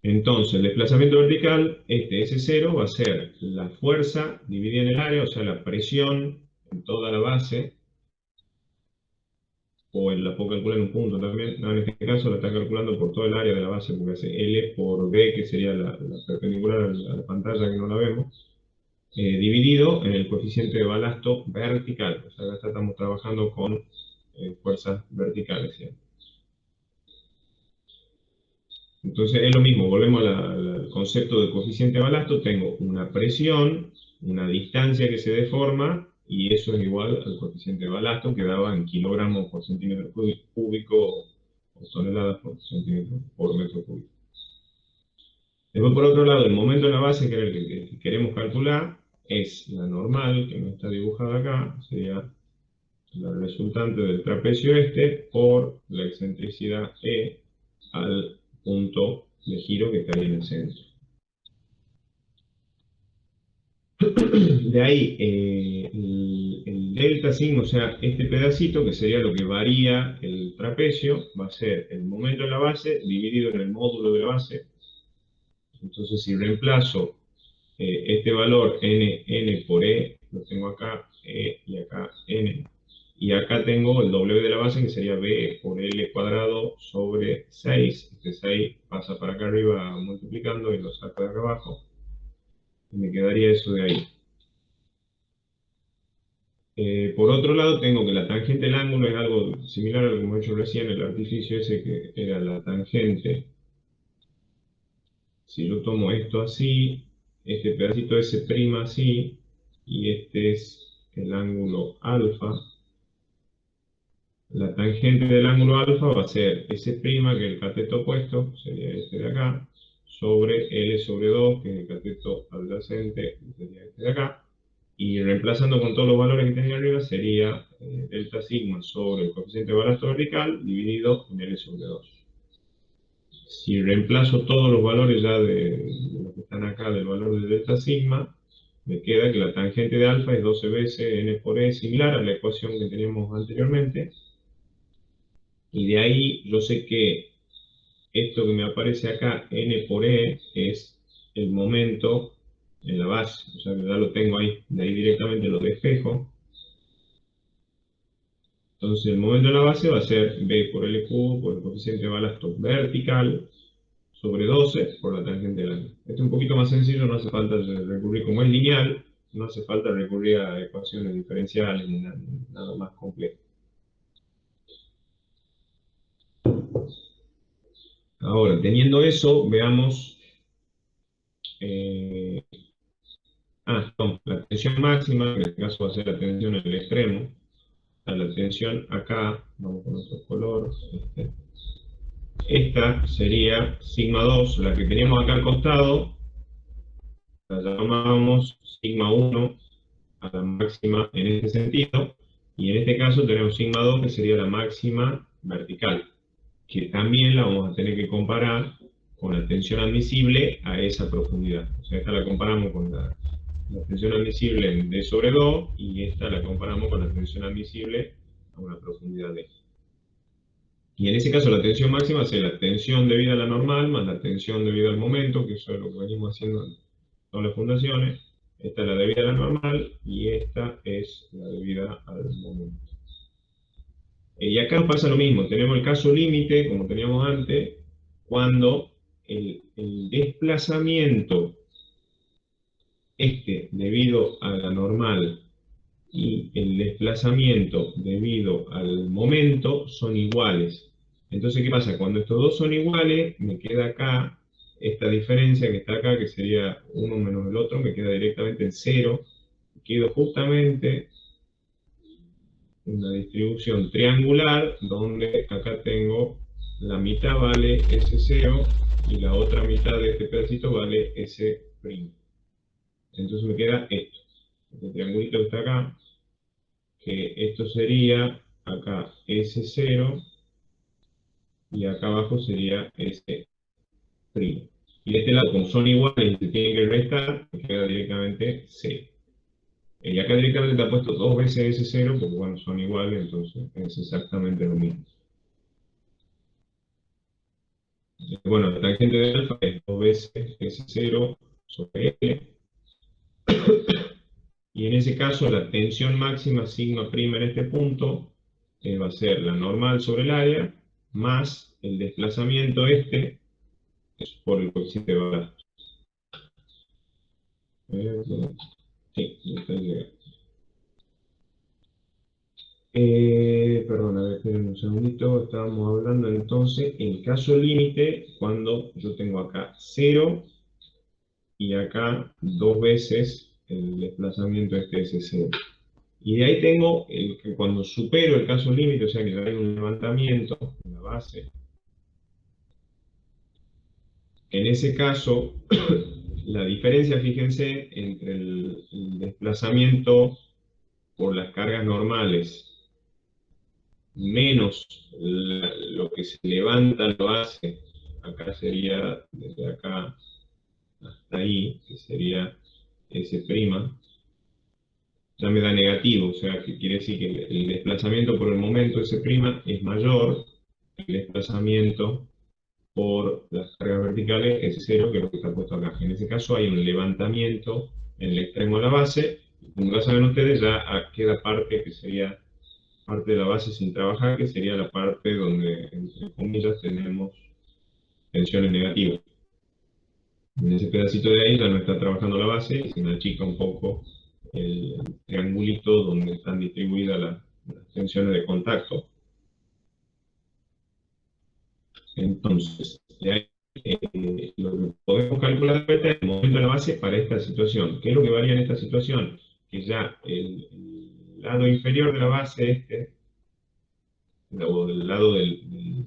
Entonces, el desplazamiento vertical, este S0 va a ser la fuerza dividida en el área, o sea, la presión en toda la base, o la puedo calcular en un punto también. No, en este caso la está calculando por todo el área de la base, porque hace L por B, que sería la perpendicular a la pantalla que no la vemos, dividido en el coeficiente de balasto vertical. O sea, acá estamos trabajando con fuerzas verticales, ¿sí? Entonces es lo mismo, volvemos al concepto de coeficiente de balasto. Tengo una presión, una distancia que se deforma, y eso es igual al coeficiente de balasto, que daba en kilogramos por centímetro cúbico o toneladas por centímetro por metro cúbico. Después, por otro lado, el momento de la base, que es el que queremos calcular, es la normal, que no está dibujada acá, sería la resultante del trapecio este por la excentricidad E al punto de giro que está ahí en el centro. De ahí, el delta sigma, o sea, este pedacito, que sería lo que varía el trapecio, va a ser el momento de la base dividido en el módulo de la base. Entonces, si reemplazo este valor n por e, lo tengo acá, e y acá n, y acá tengo el W de la base, que sería B por L cuadrado sobre 6. Este 6 pasa para acá arriba multiplicando y lo saco de acá abajo. Y me quedaría eso de ahí. Por otro lado, tengo que la tangente del ángulo es algo similar a lo que hemos hecho recién, el artificio ese que era la tangente. Si yo tomo esto así, este pedacito S' así, y este es el ángulo alfa, la tangente del ángulo alfa va a ser S', que es el cateto opuesto, sería este de acá, sobre L sobre 2, que es el cateto adyacente, que sería este de acá, y reemplazando con todos los valores que tenía arriba, sería delta sigma sobre el coeficiente de balasto vertical dividido en L sobre 2. Si reemplazo todos los valores ya de los que están acá del valor de delta sigma, me queda que la tangente de alfa es 12 veces n por e, similar a la ecuación que teníamos anteriormente. Y de ahí yo sé que esto que me aparece acá, n por e, es el momento en la base. O sea que ya lo tengo ahí. De ahí directamente lo despejo. Entonces el momento en la base va a ser b por L cubo por el coeficiente de balasto vertical sobre 12 por la tangente del ángulo. Esto es un poquito más sencillo, no hace falta recurrir, como es lineal, no hace falta recurrir a ecuaciones diferenciales ni nada más complejo. Ahora, teniendo eso, veamos... no, la tensión máxima, en este caso va a ser la tensión en el extremo. La tensión acá, vamos con otro color. Esta sería sigma 2, la que teníamos acá al costado, la llamábamos sigma 1 a la máxima en este sentido, y en este caso tenemos sigma 2 que sería la máxima vertical, que también la vamos a tener que comparar con la tensión admisible a esa profundidad. O sea, esta la comparamos con la tensión admisible en D sobre 2 y esta la comparamos con la tensión admisible a una profundidad D. Y en ese caso la tensión máxima es la tensión debida a la normal más la tensión debida al momento, que eso es lo que venimos haciendo en todas las fundaciones. Esta es la debida a la normal y esta es la debida al momento. Y acá nos pasa lo mismo, tenemos el caso límite, como teníamos antes, cuando el desplazamiento debido a la normal y el desplazamiento debido al momento son iguales. Entonces, ¿qué pasa? Cuando estos dos son iguales, me queda acá esta diferencia que está acá, que sería uno menos el otro, me queda directamente en 0. Quedo justamente una distribución triangular, donde acá tengo la mitad vale S0 y la otra mitad de este pedacito vale S'. Entonces me queda esto. Este triangulito que está acá, que esto sería acá S0 y acá abajo sería S'. Y de este lado, como son iguales y se tienen que restar, me queda directamente 0. Y acá directamente está puesto dos veces S0, porque bueno, son iguales, entonces es exactamente lo mismo. Bueno, la tangente de alfa es 2 veces S0 sobre L. Y en ese caso, la tensión máxima sigma prima en este punto va a ser la normal sobre el área, más el desplazamiento es por el coeficiente de balasto. Sí, está llegando. Perdón, a ver, esperen un segundito. Estábamos hablando entonces, el caso límite, cuando yo tengo acá 0 y acá 2 veces el desplazamiento es 0. Y de ahí tengo que cuando supero el caso límite, o sea que ya hay un levantamiento en la base, en ese caso, la diferencia, fíjense, entre el desplazamiento por las cargas normales menos lo que se levanta lo hace, acá sería desde acá hasta ahí, que sería S', ya me da negativo, o sea que quiere decir que el desplazamiento por el momento S' es mayor que el desplazamiento por las cargas verticales S0, que es lo que está puesto acá. En ese caso hay un levantamiento en el extremo de la base, y como ya saben ustedes, ya queda parte que sería parte de la base sin trabajar, que sería la parte donde, entre comillas, tenemos tensiones negativas. En ese pedacito de ahí ya no está trabajando la base y se me achica un poco el triangulito donde están distribuidas las tensiones de contacto. Entonces, de ahí, lo que podemos calcular es el momento de la base para esta situación. ¿Qué es lo que varía en esta situación? Que ya el lado inferior de la base, o del lado del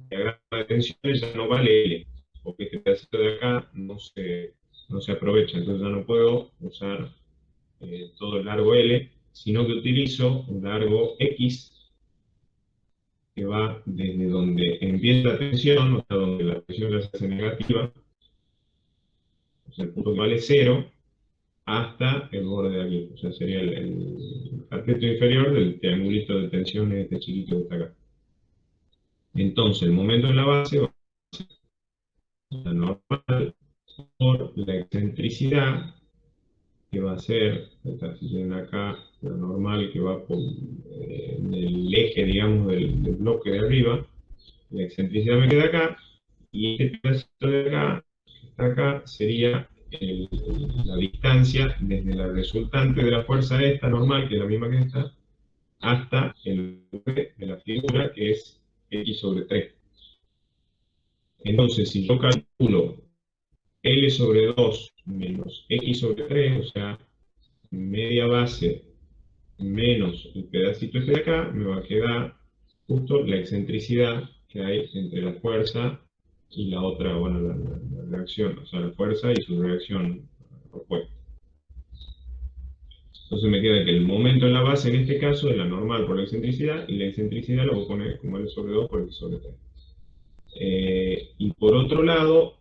diagrama de tensiones, ya no vale L, porque este pedacito de acá no se aprovecha. Entonces ya no puedo usar todo el largo L, sino que utilizo un largo X que va desde donde empieza la tensión, hasta donde la tensión ya se hace negativa, o sea, el punto que vale 0, hasta el borde de aquí. O sea, sería el cateto inferior del triangulito de tensiones, este chiquito que está acá. Entonces, el momento en la base va a ser la normal por la excentricidad, que va a ser, si tienen acá, la normal que va por en el eje, digamos, del bloque de arriba. La excentricidad me queda acá, y este pedacito de acá, que está acá, sería la distancia desde la resultante de la fuerza esta normal, que es la misma que esta, hasta el V de la figura, que es X sobre 3. Entonces, si yo calculo L sobre 2 menos X sobre 3, o sea, media base menos el pedacito este de acá, me va a quedar justo la excentricidad que hay entre la fuerza y la otra, bueno, la reacción, o sea, la fuerza y su reacción opuesta. Entonces me queda que el momento en la base, en este caso, es la normal por la excentricidad, y la excentricidad lo voy a poner como L sobre 2 por X sobre 3. Y por otro lado,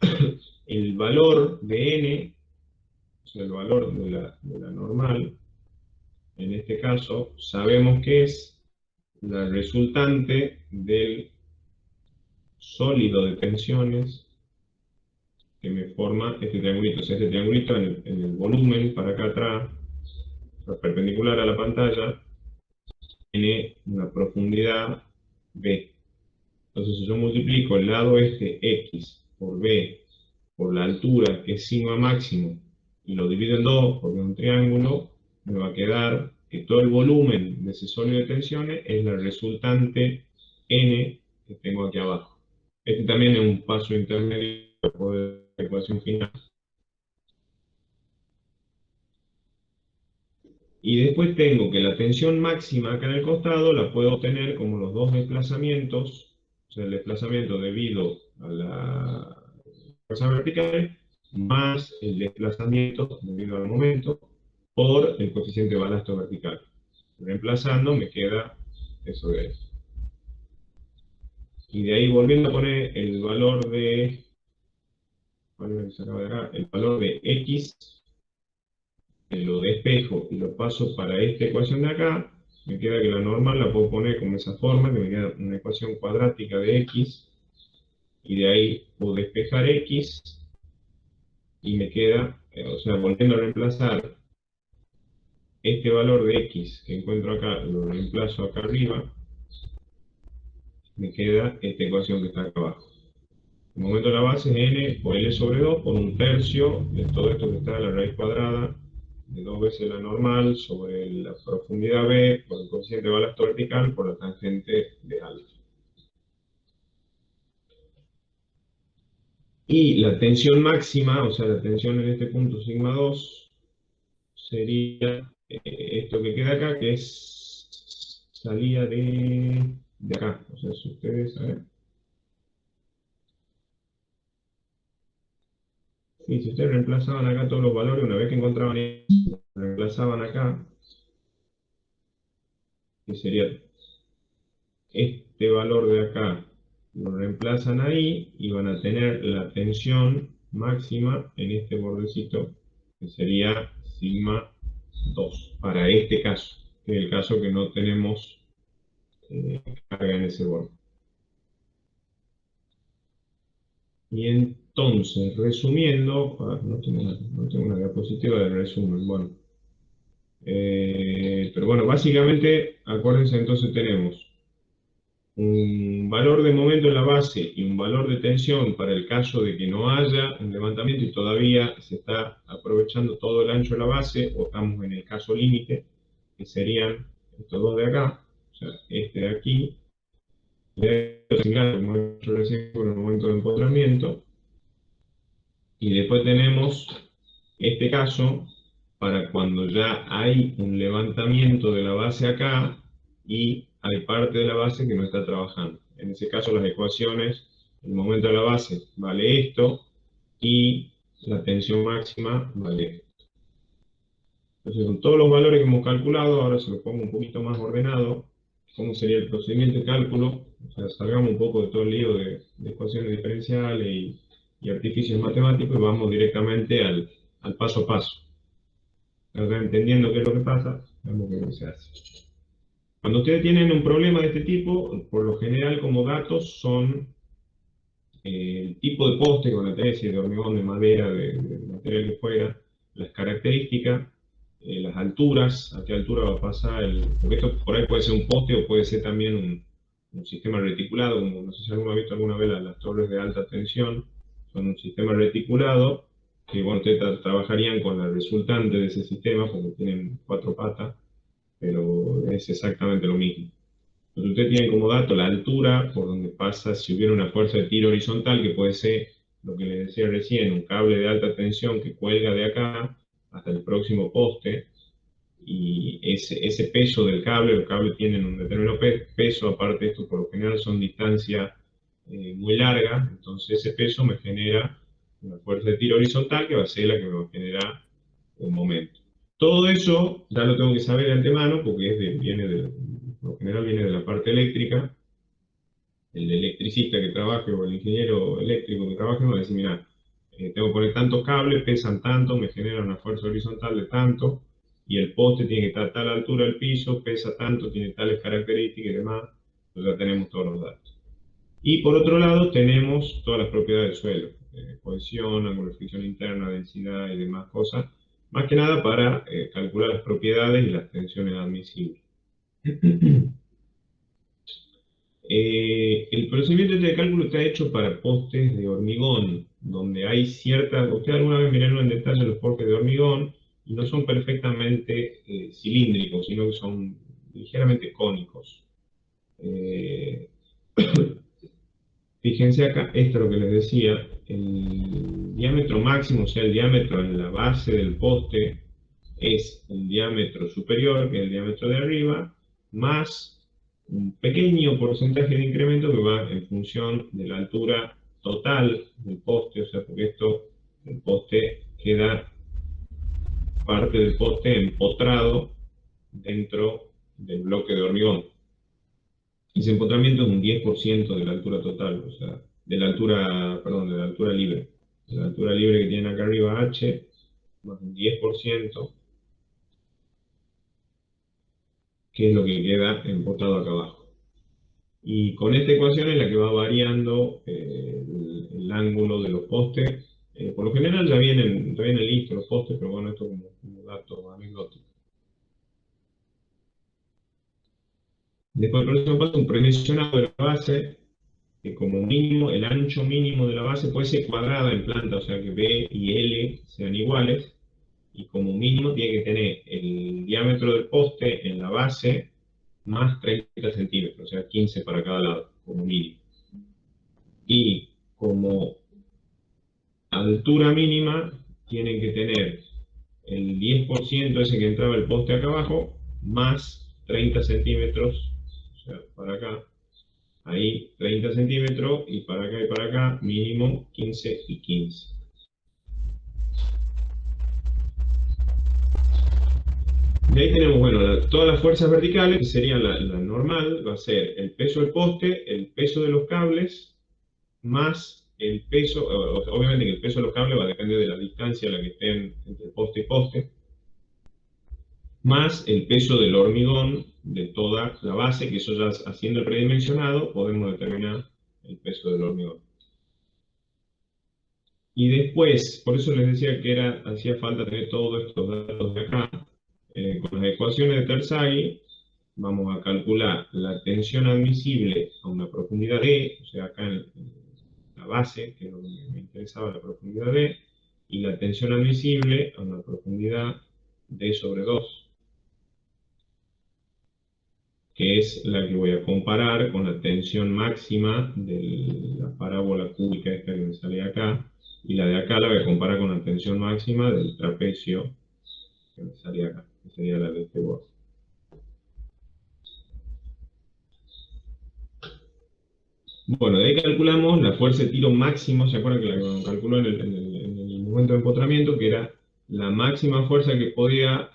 el valor de n, o sea, el valor de la normal, en este caso, sabemos que es la resultante del sólido de tensiones que me forma este triangulito. O sea, este triangulito en el volumen para acá atrás, perpendicular a la pantalla, tiene una profundidad B. Entonces, si yo multiplico el lado este X por B por la altura, que es sigma máximo, y lo divido en 2 porque es un triángulo, me va a quedar que todo el volumen de ese sólido de tensiones es la resultante N que tengo aquí abajo. Este también es un paso intermedio de la ecuación final. Y después tengo que la tensión máxima acá en el costado la puedo obtener como los dos desplazamientos, o sea, el desplazamiento debido a la fuerza vertical más el desplazamiento debido al momento por el coeficiente de balasto vertical. Reemplazando me queda eso de ahí. Y de ahí volviendo a poner el valor de, el valor de X, lo despejo y lo paso para esta ecuación de acá, me queda que la normal la puedo poner como esa forma, que me queda una ecuación cuadrática de X, y de ahí puedo despejar X, y me queda, o sea, volviendo a reemplazar este valor de X que encuentro acá, lo reemplazo acá arriba, me queda esta ecuación que está acá abajo. El momento de la base es n por L sobre 2 por un tercio de todo esto que está en la raíz cuadrada de 2 veces la normal sobre la profundidad B por el coeficiente de balasto vertical por la tangente de alfa. Y la tensión máxima, o sea, la tensión en este punto sigma 2, sería esto que queda acá, que es salida de acá. O sea, si ustedes, a ver. Sí, si ustedes reemplazaban acá todos los valores, una vez que encontraban eso, reemplazaban acá, que sería este valor de acá, lo reemplazan ahí y van a tener la tensión máxima en este bordecito, que sería sigma 2, para este caso, que es el caso que no tenemos carga en ese borde. Y entonces, resumiendo, no tengo una diapositiva de resumen, bueno. Pero bueno, básicamente, acuérdense, entonces tenemos un valor de momento en la base y un valor de tensión para el caso de que no haya un levantamiento y todavía se está aprovechando todo el ancho de la base, o estamos en el caso límite, que serían estos dos de acá, o sea, este de aquí, y como he hecho recién con el momento de empotramiento, y después tenemos este caso para cuando ya hay un levantamiento de la base acá y hay parte de la base que no está trabajando. En ese caso las ecuaciones, el momento de la base vale esto y la tensión máxima vale esto. Entonces con todos los valores que hemos calculado, ahora se lo pongo un poquito más ordenado, cómo sería el procedimiento de cálculo, o sea, salgamos un poco de todo el lío de ecuaciones diferenciales y artificios matemáticos y vamos directamente al paso a paso. Entendiendo qué es lo que pasa, vemos qué se hace. Cuando ustedes tienen un problema de este tipo, por lo general como datos son el tipo de poste con la tesis de hormigón, de madera, de material que fuera, las características, las alturas, a qué altura va a pasar porque esto por ahí puede ser un poste o puede ser también un sistema reticulado, como no sé si alguno ha visto alguna vez las torres de alta tensión, son un sistema reticulado, que bueno, ustedes trabajarían con la resultante de ese sistema, porque tienen 4 patas, pero es exactamente lo mismo. Entonces usted tiene como dato la altura por donde pasa si hubiera una fuerza de tiro horizontal, que puede ser lo que les decía recién, un cable de alta tensión que cuelga de acá hasta el próximo poste, y ese peso del cable, los cables tienen un determinado peso, aparte de esto por lo general son distancias muy largas, entonces ese peso me genera una fuerza de tiro horizontal que va a ser la que me va a generar un momento. Todo eso ya lo tengo que saber de antemano porque por lo general viene de la parte eléctrica. El electricista que trabaje o el ingeniero eléctrico que trabaje me va a decir, mira, tengo que poner tantos cables, pesan tanto, me genera una fuerza horizontal de tanto, y el poste tiene que estar a tal altura del piso, pesa tanto, tiene tales características y demás, pues ya tenemos todos los datos. Y por otro lado tenemos todas las propiedades del suelo, cohesión, ángulo de fricción interna, densidad y demás cosas, más que nada para calcular las propiedades y las tensiones admisibles. El procedimiento este de cálculo está hecho para postes de hormigón, donde hay cierta... Ustedes alguna vez miraron en detalle los postes de hormigón y no son perfectamente cilíndricos, sino que son ligeramente cónicos. Eh, Fíjense acá, esto es lo que les decía, el diámetro máximo, o sea, el diámetro en la base del poste, es el diámetro superior, que es el diámetro de arriba, más un pequeño porcentaje de incremento que va en función de la altura total del poste, o sea, porque el poste queda, parte del poste empotrado dentro del bloque de hormigón. Ese empotramiento es un 10% de la altura total, o sea, de la altura, perdón, de la altura libre. De la altura libre que tienen acá arriba H, más un 10%, que es lo que queda empotrado acá abajo. Y con esta ecuación es la que va variando el ángulo de los postes. Por lo general ya vienen listos los postes, pero bueno, esto como dato anecdótico. Después el próximo paso, un predimensionado de la base, que como mínimo, el ancho mínimo de la base puede ser cuadrada en planta, o sea que B y L sean iguales, y como mínimo tiene que tener el diámetro del poste en la base más 30 centímetros, o sea 15 para cada lado, como mínimo. Y como altura mínima tienen que tener el 10% ese que entraba el poste acá abajo, más 30 centímetros, o sea, para acá, ahí 30 centímetros, y para acá, mínimo 15 y 15. De ahí tenemos, bueno, todas las fuerzas verticales, que serían la normal, va a ser el peso del poste, el peso de los cables, más el peso, obviamente que el peso de los cables va a depender de la distancia a la que estén entre poste y poste, más el peso del hormigón de toda la base, que eso ya haciendo el predimensionado podemos determinar el peso del hormigón. Y después, por eso les decía que hacía falta tener todos estos datos de acá. Con las ecuaciones de Terzaghi vamos a calcular la tensión admisible a una profundidad D, o sea, acá en la base, que es lo que me interesaba, la profundidad D, y la tensión admisible a una profundidad D sobre 2, que es la que voy a comparar con la tensión máxima de la parábola cúbica esta que me sale acá, y la de acá la voy a comparar con la tensión máxima del trapecio que me sale acá, que sería la de este borde. Bueno, de ahí calculamos la fuerza de tiro máximo, ¿se acuerdan que la calculó en el momento de empotramiento, que era la máxima fuerza que podía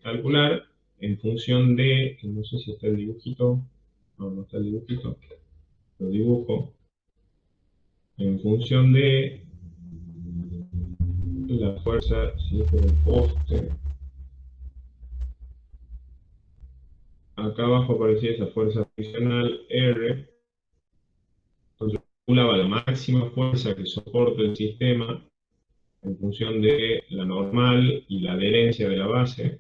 calcular en función de, no sé si está el dibujito, no está el dibujito, lo dibujo, en función de la fuerza, si es por el poste, acá abajo aparecía esa fuerza friccional R, entonces calculaba la máxima fuerza que soporta el sistema en función de la normal y la adherencia de la base,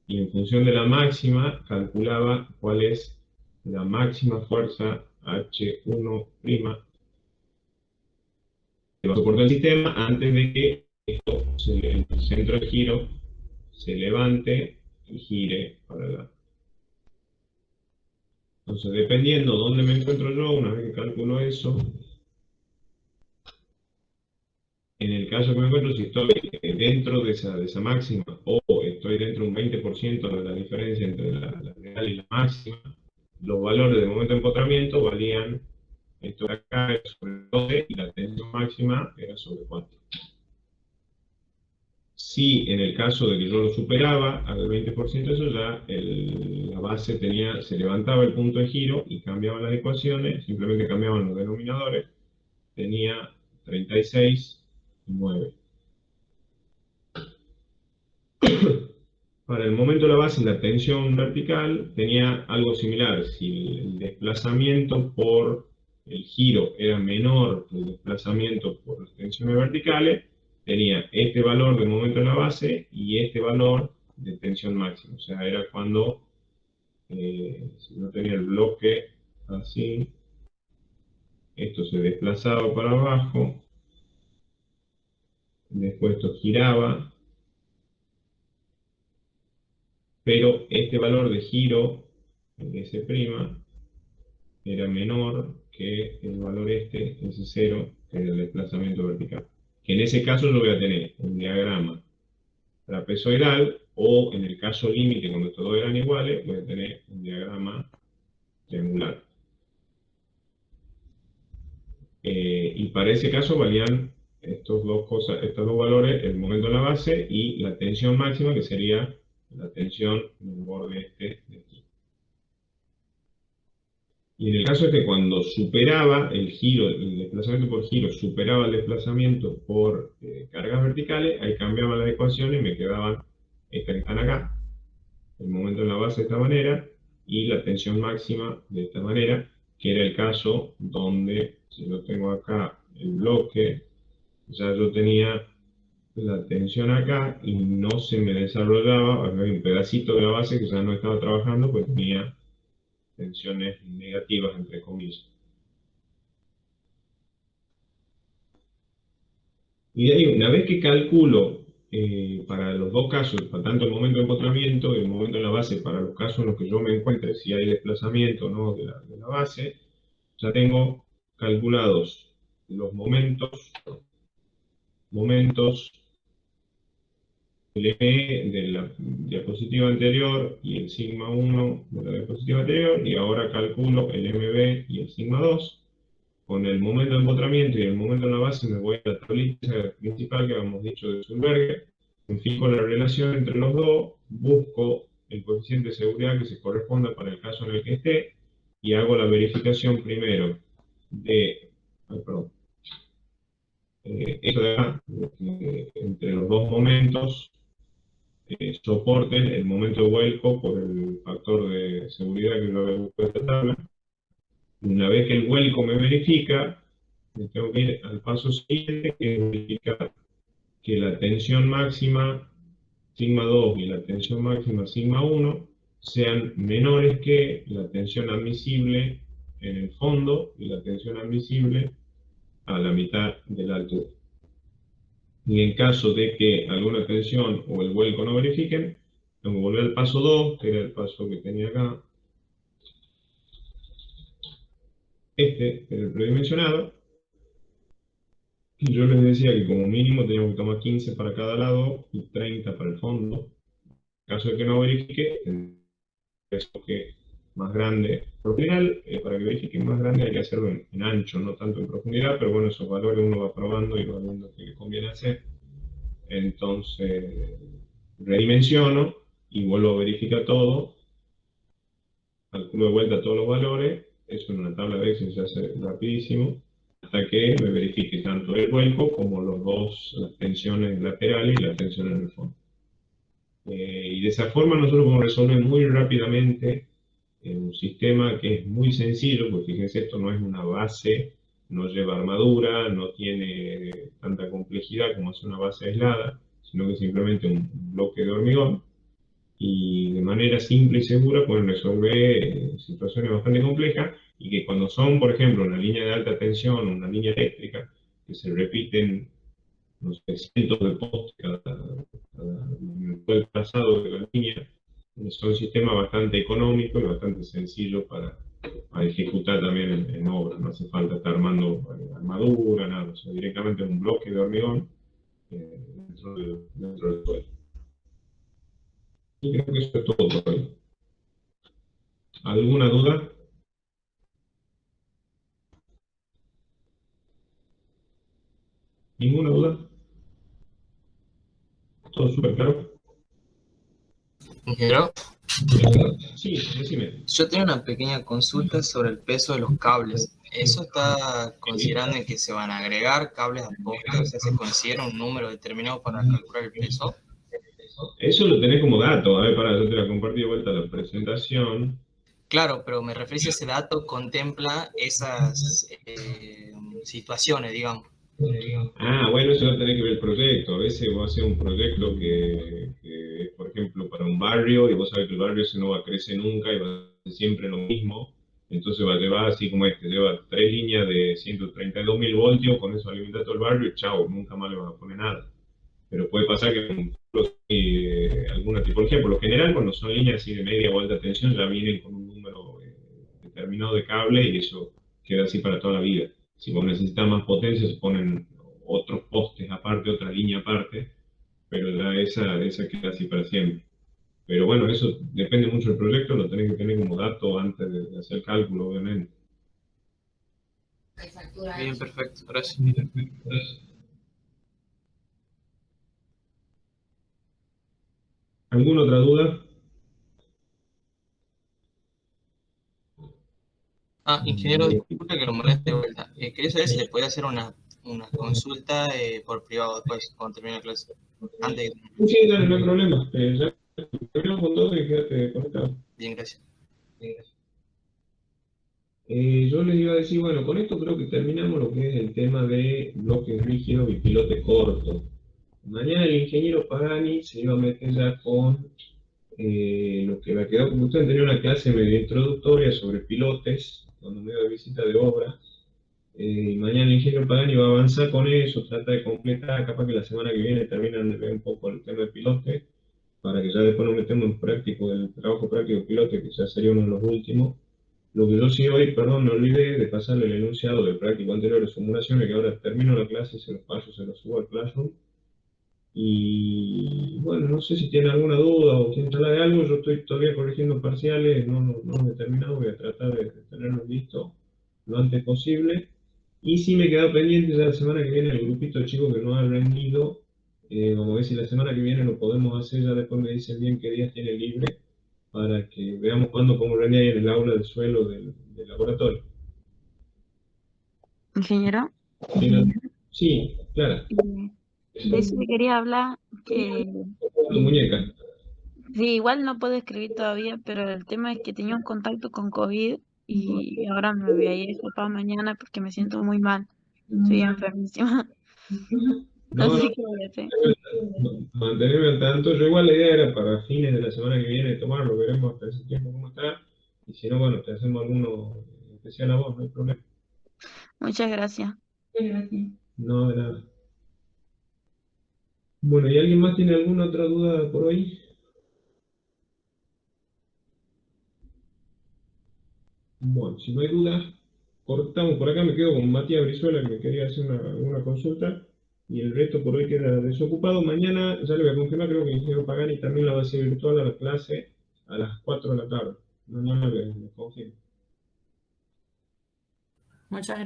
y en función de la máxima calculaba cuál es la máxima fuerza H1', lo soporta el sistema antes de que el centro de giro se levante y gire para la. Entonces, dependiendo dónde me encuentro yo, una vez que calculo eso, en el caso que me encuentro, si estoy dentro de esa máxima o estoy dentro de un 20% de la diferencia entre la real y la máxima, los valores de momento de empotramiento valían, esto de acá era sobre 12 y la tensión máxima era sobre 4. Si en el caso de que yo lo superaba al 20%, eso ya la base se levantaba el punto de giro y cambiaban las ecuaciones, simplemente cambiaban los denominadores, tenía 36,9. Para el momento de la base, la tensión vertical tenía algo similar. Si el desplazamiento por el giro era menor que el desplazamiento por las tensiones verticales, tenía este valor de momento de la base y este valor de tensión máxima. O sea, era cuando, si no tenía el bloque así, esto se desplazaba para abajo, después esto giraba, pero este valor de giro, el S', era menor que el valor ese 0, que es el desplazamiento vertical. Que en ese caso yo voy a tener un diagrama trapezoidal, o en el caso límite, cuando todos eran iguales, voy a tener un diagrama triangular. Y para ese caso valían estos estos dos valores, el momento de la base y la tensión máxima, que sería la tensión en el borde de aquí. Y en el caso de que cuando superaba el giro, el desplazamiento por giro, superaba el desplazamiento por cargas verticales, ahí cambiaban las ecuaciones y me quedaban estas que están acá, el momento en la base de esta manera y la tensión máxima de esta manera, que era el caso donde, si yo tengo acá el bloque, ya yo tenía la tensión acá y no se me desarrollaba, había un pedacito de la base que ya no estaba trabajando, pues tenía tensiones negativas, entre comillas. Y de ahí, una vez que calculo para los dos casos, para tanto el momento de empotramiento y el momento de la base, para los casos en los que yo me encuentre, si hay desplazamiento o no de la base, ya tengo calculados los momentos el M de la diapositiva anterior y el sigma 1 de la diapositiva anterior, y ahora calculo el MB y el sigma 2. Con el momento de empotramiento y el momento de la base me voy a la tablita principal que habíamos dicho de Sulberger, me fijo la relación entre los dos, busco el coeficiente de seguridad que se corresponda para el caso en el que esté, y hago la verificación primero de, esto de acá, entre los dos momentos, soporten el momento de vuelco por el factor de seguridad que yo había buscado en esta tabla. Una vez que el vuelco me verifica, me tengo que ir al paso siguiente, que es verificar que la tensión máxima sigma 2 y la tensión máxima sigma 1 sean menores que la tensión admisible en el fondo y la tensión admisible a la mitad de la altura. Y en caso de que alguna tensión o el vuelco no verifiquen, tengo que volver al paso 2, que era el paso que tenía acá. Este era el predimensionado. Yo les decía que como mínimo teníamos que tomar 15 para cada lado y 30 para el fondo. En caso de que no verifique, eso que más grande. Por lo general, para que verifiquen más grande hay que hacerlo en ancho, no tanto en profundidad, pero bueno, esos valores uno va probando y va viendo qué le conviene hacer. Entonces, redimensiono y vuelvo a verificar todo, calculo de vuelta todos los valores, eso en una tabla de Excel se hace rapidísimo, hasta que me verifique tanto el vuelco como las tensiones laterales y las tensiones en el fondo. Y de esa forma nosotros podemos resolver muy rápidamente un sistema que es muy sencillo, porque fíjense, esto no es una base, no lleva armadura, no tiene tanta complejidad como es una base aislada, sino que simplemente un bloque de hormigón, y de manera simple y segura pueden resolver situaciones bastante complejas, y que cuando son, por ejemplo, una línea de alta tensión, una línea eléctrica, que se repiten, no sé, cientos de postes todo el trazado de la línea. Es un sistema bastante económico y bastante sencillo para ejecutar también en obra. No hace falta estar armando armadura, nada. O sea, directamente un bloque de hormigón dentro del suelo. Y creo que eso es todo por hoy. ¿Alguna duda? ¿Ninguna duda? ¿Todo súper claro? Ingeniero, Sí, decime. yo tengo una pequeña consulta sobre el peso de los cables. ¿Eso está considerando en que se van a agregar cables al poste? O sea, ¿se considera un número determinado para calcular el peso? Eso lo tenés como dato. A ver, para, yo te la compartí de vuelta la presentación. Claro, pero me refiero si ese dato contempla esas situaciones, digamos. Ah, bueno, eso va a tener que ver el proyecto. A veces vos haces un proyecto que es, por ejemplo, para un barrio y vos sabés que el barrio ese no va a crecer nunca y va a ser siempre lo mismo. Entonces va a llevar así como este, lleva 3 líneas de 132.000 voltios, con eso alimenta todo el barrio y chao, nunca más le vas a poner nada. Pero puede pasar que con alguna tipología, por lo general, cuando son líneas así de media o alta tensión, ya vienen con un número determinado de cable y eso queda así para toda la vida. Si vos necesitas más potencia, se ponen otros postes aparte, otra línea aparte, pero ya esa queda así para siempre. Pero bueno, eso depende mucho del proyecto, lo tenés que tener como dato antes de hacer el cálculo, obviamente. Bien, perfecto, gracias. ¿Alguna otra duda? Ingeniero, disculpe que lo moleste de vuelta. Quería saber si le podía hacer una consulta por privado después, cuando termine la clase. Antes de que termine. Sí, dale, no hay problema. Ya terminamos con todo y quédate conectado. Bien, gracias. Yo les iba a decir, bueno, con esto creo que terminamos lo que es el tema de bloques rígidos y pilote corto. Mañana el ingeniero Pagani se iba a meter ya con lo que me quedó, como usted tenía una clase medio introductoria sobre pilotes, cuando me dio de visita de obra. Y mañana el ingeniero Pagani va a avanzar con eso, trata de completar, capaz que la semana que viene terminan de ver un poco el tema de pilote, para que ya después nos metemos en práctico, el trabajo práctico de pilote, que ya sería uno de los últimos. Lo que yo sí hoy, perdón, me olvidé de pasarle el enunciado del práctico anterior de simulaciones, que ahora termino la clase, se los paso, se los subo al Classroom. Y bueno, no sé si tiene alguna duda o quieren hablar de algo, yo estoy todavía corrigiendo parciales, no he terminado, voy a tratar de tenerlo listo lo antes posible. Y sí me queda pendiente ya la semana que viene el grupito de chicos que no ha rendido, vamos a ver si la semana que viene lo podemos hacer, ya después me dicen bien qué días tiene libre, para que veamos cuándo podemos rendir ahí en el aula del suelo del laboratorio. Ingeniero, Sí, Clara, eh, de eso te quería hablar, que tu muñeca. sí, igual no puedo escribir todavía, pero el tema es que tenía un contacto con COVID y ahora me voy a ir a mañana porque me siento muy mal, estoy enfermísima, no No, no, sé qué voy a hacer. mantenerme al tanto. Yo igual la idea era para fines de la semana que viene tomarlo, veremos hasta ese tiempo cómo está. Y si no, bueno, te hacemos alguno especial a vos, no hay problema. Muchas gracias. No, de nada. Bueno, ¿y alguien más tiene alguna otra duda por hoy? Bueno, si no hay dudas, cortamos por acá. Me quedo con Matías Brizuela, que me quería hacer una consulta. Y el resto por hoy queda desocupado. Mañana, ya le voy a confirmar, creo que el ingeniero Pagani también la va a hacer virtual a la clase a las 4 de la tarde. Mañana le confirmo. Muchas